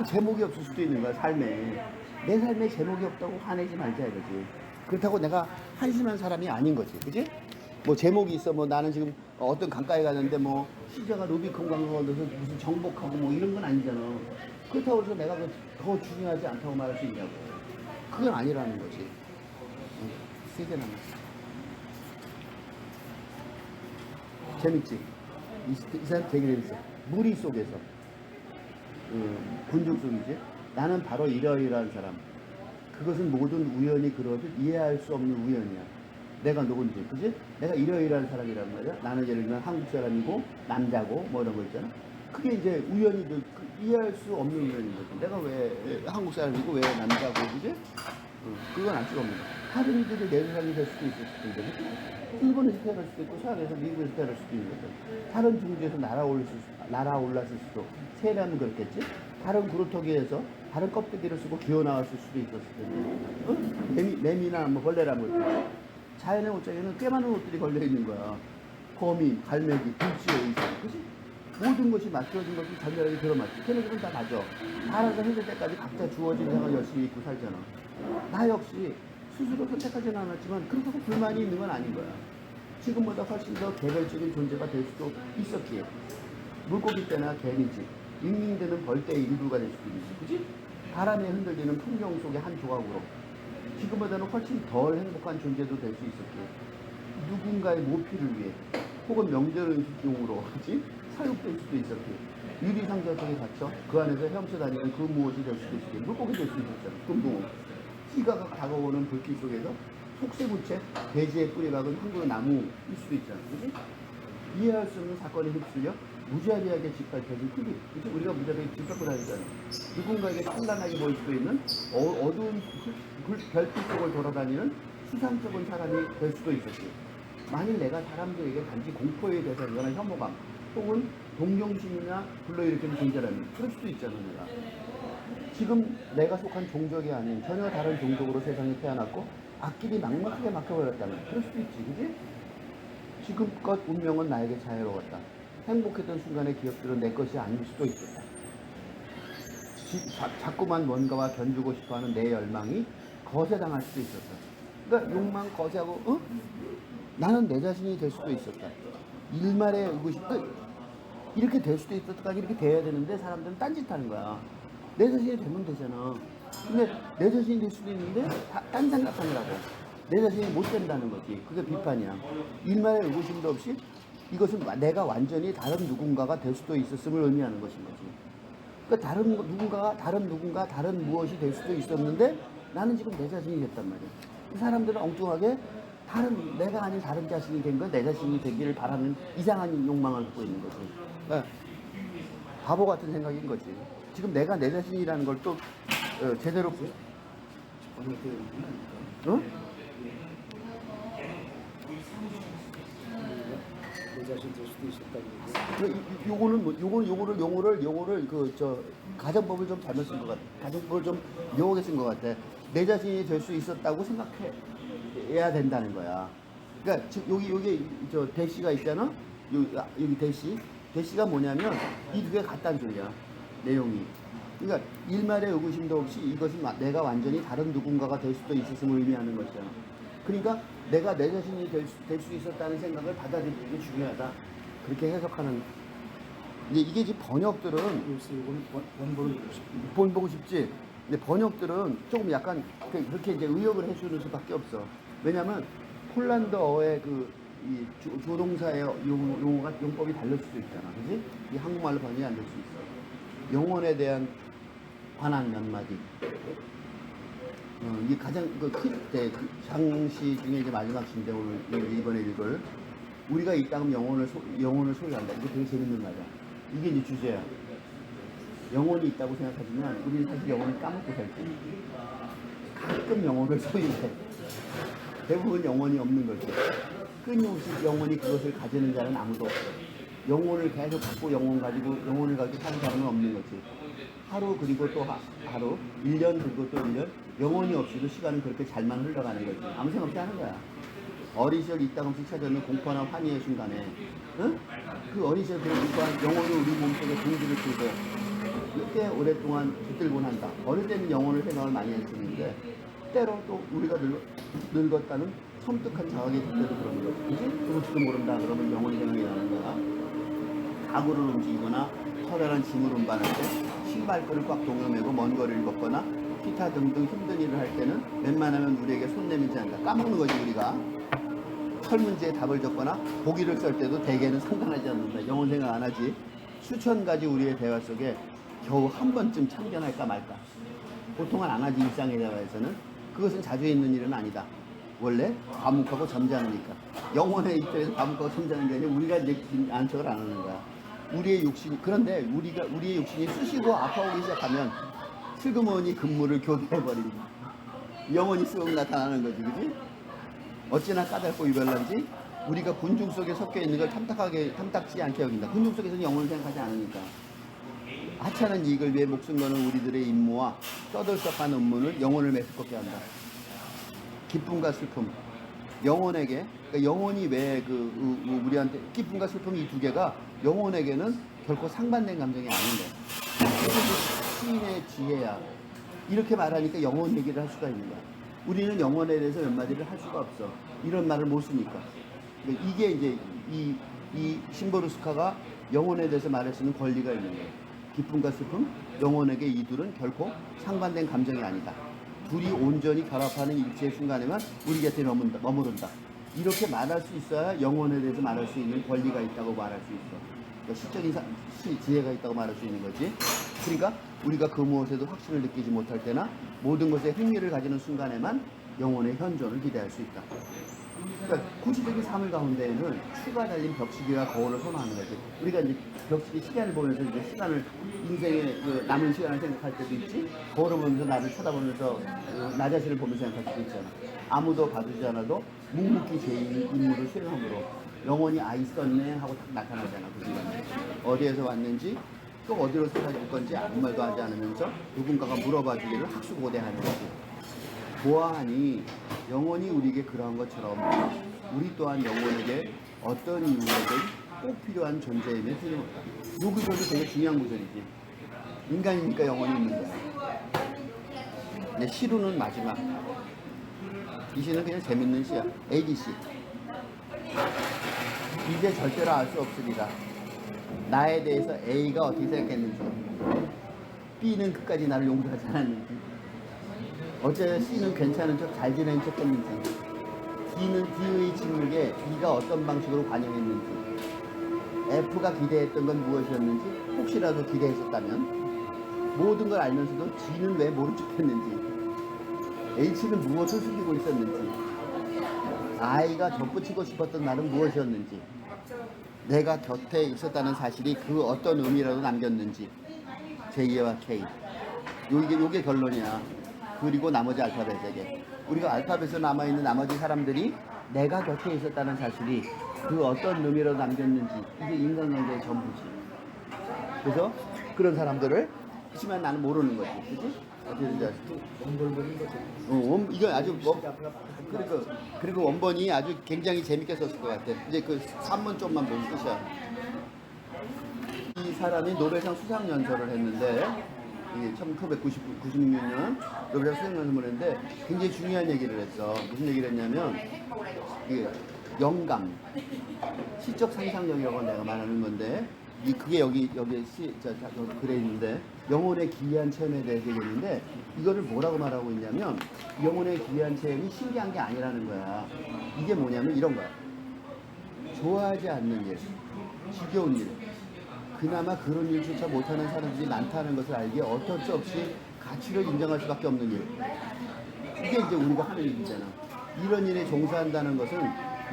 제목이 없을 수도 있는 거야, 삶에. 내 삶에 제목이 없다고 화내지 말자 이거지. 그렇다고 내가 한심한 사람이 아닌 거지, 그지? 뭐 제목이 있어, 뭐 나는 지금 어떤 강가에 가는데 뭐 시자가 루비콘 광고가 얻어서 무슨 정복하고 뭐 이런 건 아니잖아. 그렇다고 해서 내가 더 중요하지 않다고 말할 수 있냐고. 그건 아니라는 거지. 세게 남았어. 재밌지? 이 사람 되게 재밌어. 무리 속에서. 군중 속이지? 나는 바로 이러이러한 사람. 그것은 모든 우연이 그러듯 이해할 수 없는 우연이야. 내가 누군지, 그지? 내가 이러이러한 사람이란 말이야. 나는 예를 들면 한국 사람이고, 남자고, 뭐 이런 거 있잖아. 그게 이제 우연이, 이해할 수 없는 우연인 거지. 내가 왜 한국 사람이고, 왜 남자고, 그지? 그건 알 수가 없는 거야. 다른 이들이 내 세상이 될 수도 있을 수도 있고, 그치? 일본에서 태어날 수도 있고, 서양에서 미국에서 태어날 수도 있는 거죠. 다른 종지에서 날아올랐을 수도, 세라면 그렇겠지? 다른 구루터기에서 다른 껍데기를 쓰고 기어 나왔을 수도 있었을 텐데, 매미나 뭐 벌레라는 것들. 자연의 옷장에는 꽤 많은 옷들이 걸려 있는 거야. 거미, 갈매기, 불치의 의상, 그치? 모든 것이 맞춰진 것이 절절하게 들어맞지. 걔네들은 다 맞아. 알아서 해줄 때까지 각자 주어진 생활 열심히 입고 살잖아. 나 역시 스스로 선택하지는 않았지만 그렇다고 불만이 있는 건 아닌 거야. 지금보다 훨씬 더 개별적인 존재가 될 수도 있었기에. 물고기 떼나 개미집, 윙윙대는 벌떼의 일부가 될 수도 있지, 그치? 바람에 흔들리는 풍경 속의 한 조각으로 지금보다는 훨씬 덜 행복한 존재도 될 수 있었기에. 누군가의 모피를 위해 혹은 명절 음식용으로, 그치? 사육될 수도 있었기에. 유리상자 속에 갇혀 그 안에서 헤엄쳐 다니는 그 무엇이 될 수도 있었기에. 물고기 될 수도 있었잖아. 금붕어. 희가 다가오는 불길 속에서 속세무채, 돼지의 뿌리 박은 한 그루 나무일 수도 있잖아. 그치? 이해할 수 없는 사건에 휩쓸려 무자비하게 짓밟혀진 크기. 그치? 우리가 무자비하게 짓밟고 다니잖아. 누군가에게 찬란하게 보일 수도 있는 어두운 별빛 속을 돌아다니는 수상쩍은 사람이 될 수도 있었지. 만일 내가 사람들에게 단지 공포의 대상이거나 혐오감 혹은 동경심이나 불러일으키는 존재라면 그럴 수도 있잖아, 내가. 지금 내가 속한 종족이 아닌 전혀 다른 종족으로 세상에 태어났고 앞길이 막막하게 막혀버렸다면 그럴 수도 있지, 그지? 지금껏 운명은 나에게 자유로웠다. 행복했던 순간의 기억들은 내 것이 아닐 수도 있겠다. 자꾸만 뭔가와 견주고 싶어하는 내 열망이 거세당할 수도 있었다. 그러니까 욕망 거세하고, 나는 내 자신이 될 수도 있었다. 일말의 의구심, 이렇게 될 수도 있었다. 이렇게 돼야 되는데 사람들은 딴짓하는 거야. 내 자신이 되면 되잖아. 근데 내 자신이 될 수도 있는데 딴 생각하느라고. 내 자신이 못 된다는 거지. 그게 비판이야. 일말의 의구심도 없이 이것은 내가 완전히 다른 누군가가 될 수도 있었음을 의미하는 것인 거지. 그러니까 다른 누군가, 다른 무엇이 될 수도 있었는데 나는 지금 내 자신이 됐단 말이야. 이 사람들은 엉뚱하게 내가 아닌 다른 자신이 된 건 내 자신이 되기를 바라는 이상한 욕망을 갖고 있는 거지. 그러니까 바보 같은 생각인 거지. 지금 내가 내 자신이라는 걸 또 제대로 내 자신 될 수도 있었다는 얘기. 요거를 용어를 가정법을 좀 잘못 쓴 것 같아. 가정법을 좀 묘하게 쓴 것 같아. 내 자신이 될 수 있었다고 생각해야 된다는 거야. 그러니까 지금 여기 대시가 있잖아. 여기 대시가 뭐냐면 이 두 개 같다는 소리야. 내용이. 그러니까 일말의 의구심도 없이 이것은 내가 완전히 다른 누군가가 될 수도 있었음을 의미하는 것이잖아. 그러니까 내가 내 자신이 될 수 있었다는 생각을 받아들이는 게 중요하다. 그렇게 해석하는. 이게 지금 번역들은 이거는 원본을 보고 싶어. 본 보고 싶지. 근데 번역들은 조금 약간 그렇게 이제 의역을 해주는 수밖에 없어. 왜냐면 폴란드어의 이 조동사의 용법이 다를 수도 있잖아, 그지? 이 한국말로 번역이 안 될 수 있어. 영혼에 대한 관한 몇 마디. 이게 가장 그 장시 중에 이제 마지막 시인데 오늘 이번에 읽을 우리가 있다면 영혼을 소유한다. 이게 되게 재밌는 말이야. 이게 이제 주제야. 영혼이 있다고 생각하지만 우리는 사실 영혼을 까먹고 살지. 가끔 영혼을 소유해. 대부분 영혼이 없는 거지. 끊임없이 영혼이 그것을 가지는 자는 아무도 없어. 영혼을 계속 갖고 영혼을 가지고 사는 사람은 없는 거지. 하루 그리고 또 하루, 1년 그리고 또 1년, 영혼이 없이도 시간은 그렇게 잘만 흘러가는 거지. 아무 생각 없이 하는 거야. 어린 시절 이따금씩 찾아오는 공포나 환희의 순간에, 응? 그 어린 시절 그런 공포한 영혼이 우리 몸속에 동지를 들고 꽤 오랫동안 붙들곤 한다. 어릴 때는 영혼을 생각을 많이 했었는데 때로 또 우리가 늙었다는 섬뜩한 자각이 들 때도 그런 거지. 그지? 그럴지도 모른다. 그러면 영혼이 생각이 나는 거야. 가구를 움직이거나 커다란 짐을 운반할 때 신발끈을 꽉 동여매고 먼 거리를 걷거나 기타 등등 힘든 일을 할 때는 웬만하면 우리에게 손 내밀지 않는다. 까먹는 거지 우리가. 설문지에 답을 적거나 보기를 쓸 때도 대개는 상관하지 않는다. 영혼 생각 안 하지. 수천 가지 우리의 대화 속에 겨우 한 번쯤 참견할까 말까. 보통은 안 하지. 일상의 대화에서는. 그것은 자주 있는 일은 아니다. 원래 과묵하고 점잖으니까. 영혼의 입장에서 과묵하고 점잖은 게 아니라 우리가 이제 안척을 안 하는 거야. 우리의 욕심, 그런데 우리의 욕심이 쑤시고 아파오기 시작하면 슬그머니 근무를 교대해버립니다. 영혼이 쓱 나타나는 거지, 그지? 어찌나 까닭고 유별난지 우리가 군중 속에 섞여 있는 걸 탐탁지 않게 여긴다. 군중 속에서는 영혼을 생각하지 않으니까. 하찮은 이익을 위해 목숨 거는 우리들의 임무와 떠들썩한 업무는 영혼을 메스껍게 한다. 기쁨과 슬픔, 영혼에게, 그러니까 영혼이 왜 우리한테 기쁨과 슬픔 이 두 개가 영혼에게는 결코 상반된 감정이 아닌 거야. 이게 시인의 지혜야. 이렇게 말하니까 영혼 얘기를 할 수가 있는 거야. 우리는 영혼에 대해서 몇 마디를 할 수가 없어. 이런 말을 못 쓰니까. 그러니까 이게 이제 이 심보르스카가 영혼에 대해서 말할 수 있는 권리가 있는 거예요. 기쁨과 슬픔, 영혼에게 이 둘은 결코 상반된 감정이 아니다. 둘이 온전히 결합하는 일체의 순간에만 우리 곁에 머무른다. 이렇게 말할 수 있어야 영혼에 대해서 말할 수 있는 권리가 있다고 말할 수 있어. 그러니까 시적인 지혜가 있다고 말할 수 있는 거지. 그러니까 우리가 그 무엇에도 확신을 느끼지 못할 때나 모든 것에 흥미를 가지는 순간에만 영혼의 현존을 기대할 수 있다. 그러니까 구시적인 삶을 가운데에는 추가 달린 벽시기가 거울을 선호하는 거지. 우리가 이제 벽시기 시간을 보면서 이제 시간을 인생의 그 남은 시간을 생각할 때도 있지. 거울을 보면서 나를 쳐다보면서 나 자신을 보면서 생각할 때도 있잖아. 아무도 봐주지 않아도 묵묵히 제 임무를 수행함으로 영혼이 아 있었네 하고 딱 나타나잖아. 그 시간에 어디에서 왔는지 또 어디로 사라질 건지 아무 말도 하지 않으면서 누군가가 물어봐 주기를 학수고대하는 거지. 보아하니 영혼이 우리에게 그러한 것처럼 우리 또한 영혼에게 어떤 이유로든 꼭 필요한 존재임에 틀림없다. 요 구절도 되게 중요한 구절이지. 인간이니까 영혼이 있는 거야. 근데 시루는 마지막. 이 시는 그냥 재밌는 시야. ADC. 이제 절대로 알 수 없으리라. 나에 대해서 A가 어떻게 생각했는지, B는 끝까지 나를 용서하지 않았는지, 어째 C는 괜찮은 척 잘 지내는 척 했는지, D는 D의 침묵에 B가 어떤 방식으로 관여했는지, F가 기대했던 건 무엇이었는지 혹시라도 기대했었다면, 모든 걸 알면서도 G는 왜 모른 척 했는지, H는 무엇을 숨기고 있었는지, I가 덧붙이고 싶었던 말은 무엇이었는지, 내가 곁에 있었다는 사실이 그 어떤 의미라도 남겼는지, J와 K. 요게 결론이야. 그리고 나머지 알파벳에게. 우리가 알파벳에 남아있는 나머지 사람들이 내가 곁에 있었다는 사실이 그 어떤 의미라도 남겼는지, 이게 인간관계의 전부지. 그래서 그런 사람들을 하지만 나는 모르는 거지. 그치? 어떻게든지 아시죠? 원벌벌인 거죠. 이거 아주 그리고 원본이 아주 굉장히 재밌게 썼을 것 같아. 이제 그 산문 쪽만 보면 끝이야. 이 사람이 노벨상 수상 연설을 했는데, 이게 1996년 노벨상 수상 연설을 했는데 굉장히 중요한 얘기를 했어. 무슨 얘기를 했냐면, 이게 영감, 시적 상상력이라고 내가 말하는 건데, 그게 여기 글에 있는데, 영혼의 기이한 체험에 대해서 얘기했는데, 이거를 뭐라고 말하고 있냐면, 영혼의 기이한 체험이 신기한 게 아니라는 거야. 이게 뭐냐면 이런 거야. 좋아하지 않는 일, 지겨운 일, 그나마 그런 일조차 못하는 사람들이 많다는 것을 알기에 어쩔 수 없이 가치를 인정할 수밖에 없는 일. 이게 이제 우리가 하는 일이잖아. 이런 일에 종사한다는 것은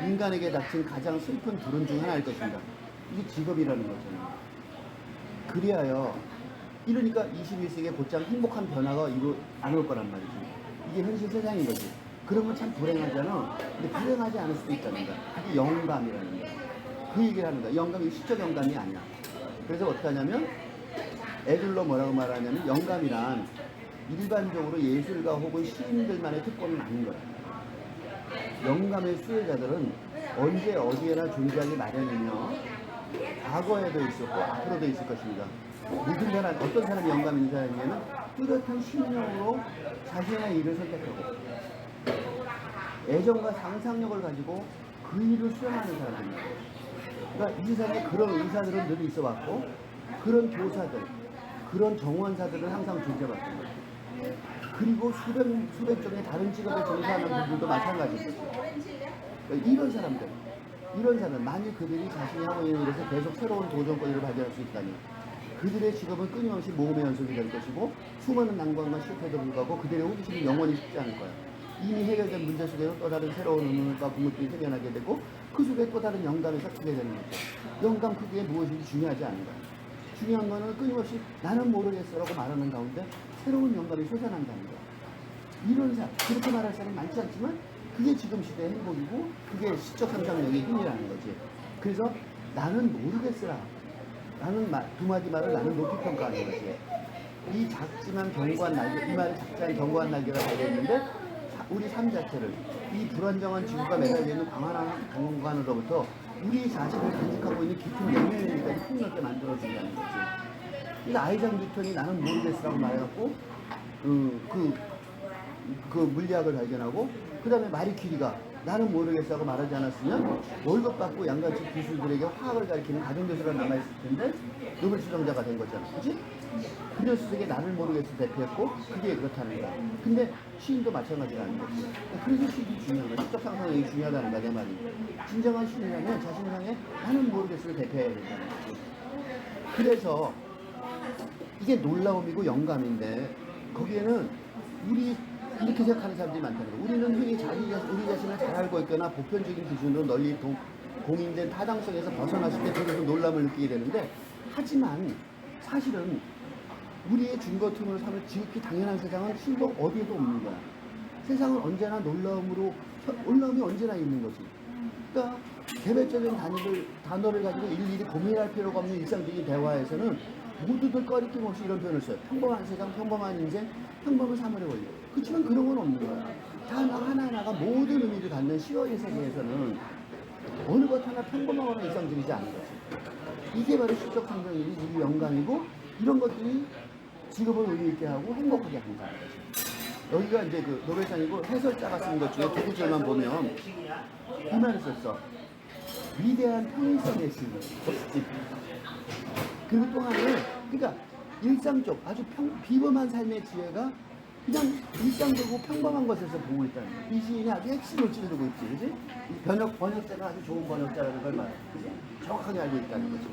인간에게 닥친 가장 슬픈 불운 중 하나일 것입니다. 이게 직업이라는 거잖아. 그리하여 이러니까 21세기에 곧장 행복한 변화가 안 올 거란 말이지. 이게 현실 세상인 거지. 그러면 참 불행하잖아. 근데 불행하지 않을 수도 있다는 거야. 그게 영감이라는 거야. 그 얘기를 하는 거야. 영감이 시적 영감이 아니야. 그래서 어떻게 하냐면 애들로 뭐라고 말하냐면 영감이란 일반적으로 예술가 혹은 시인들만의 특권은 아닌 거야. 영감의 수혜자들은 언제 어디에나 존재하기 마련이며 과거에도 있었고 앞으로도 있을 것입니다. 모든 사람, 어떤 사람이 영감 있는 사람이냐면 뚜렷한 신념으로 자신의 일을 선택하고 애정과 상상력을 가지고 그 일을 수행하는 사람입니다. 그러니까 이 세상에 그런 의사들은 늘 있어 왔고 그런 교사들, 그런 정원사들은 항상 존재해왔습니다. 그리고 수백 종의 다른 직업에 종사하는 분들도 마찬가지입니다. 그러니까 이런 사람, 만일 그들이 자신이 하고 있는 일에서 계속 새로운 도전거리를 발견할 수 있다면 그들의 직업은 끊임없이 모험의 연속이 될 것이고 수많은 난관과 실패에도 불구하고 그들의 호기심이 영원히 식지 않을 거야. 이미 해결된 문제 속에서 또 다른 새로운 의문과 궁금증이 생겨나게 되고 그 속에 또 다른 영감이 섞이게 되는 거죠. 영감 크기에 무엇이 중요하지 않은 거야. 중요한 거는 끊임없이 나는 모르겠어라고 말하는 가운데 새로운 영감이 솟아난다는 거야. 이런 사람, 그렇게 말할 사람이 많지 않지만 그게 지금 시대의 행복이고 그게 시적 상상력의 힘이라는 거지. 그래서 나는 모르겠으라. 나는 두 마디 말을 나는 높이 평가하는 거지. 이 작지만 견고한 날개, 이 말이 작지만 견고한 날개가 달려있는데 우리 삶 자체를 이 불안정한 지구가 매달려 있는 광활한 공간으로부터 우리 자신을 간직하고 있는 깊은 내면까지 폭넓게 만들어준다는 거지. 그러니까 아이작 뉴턴이 나는 모르겠으라고 말해갖고 그 물리학을 발견하고 그 다음에 마리 퀴리가 나는 모르겠어라고 말하지 않았으면 월급 받고 양가치 기술들에게 화학을 가리키는 가정교수가 남아있을 텐데 노벨 수상자가 된 거잖아. 그치? 그 녀석에게 나를 모르겠어 대표했고 그게 그렇다는 거야. 근데 시인도 마찬가지라는 거지. 그래서 시인이 중요한 거야. 시적 상상력이 중요하다는 거야 내 말이. 진정한 시인이라면 자신을 향해 나는 모르겠어를 대표해야 된다는 거지. 그래서 이게 놀라움이고 영감인데 거기에는 우리 이렇게 생각하는 사람들이 많다는 거예요. 우리는 흔히 우리 자신을 잘 알고 있거나 보편적인 기준으로 널리 공인된 타당성에서 벗어났을 때 그래서 놀람을 느끼게 되는데 하지만 사실은 우리의 증거 틈을 삼을 지극히 당연한 세상은 실도 어디에도 없는 거야. 세상은 언제나 놀라움이 언제나 있는 거지. 그러니까 개별적인 단어를 가지고 일일이 고민할 필요가 없는 일상적인 대화에서는 모두들 꺼리낌 없이 이런 표현을 써요. 평범한 세상, 평범한 인생, 평범한 삶의 원리. 그렇지만 그런 건 없는 거야. 단어 하나하나가 모든 의미를 갖는 시어의 세계에서는 어느 것 하나 평범하거나 일상적이지 않은 거지. 이게 바로 시적 상상이지, 이게 영감이고 이런 것들이 직업을 의미 있게 하고 행복하게 한다는 거지. 여기가 이제 그 노벨상이고 해설자가 쓴 것 중에 두 구절만 보면 이 말을 썼어. 위대한 평일성의 신. 그리고 또 하나는, 그러니까 일상적, 아주 비범한 삶의 지혜가 그냥 일상적이고 평범한 것에서 보고 있다는 거야. 이 시인이 아주 핵심을 찌르고 있지, 그지? 번역자가 아주 좋은 번역자라는 걸 말해, 그지? 정확하게 알고 있다는 거지.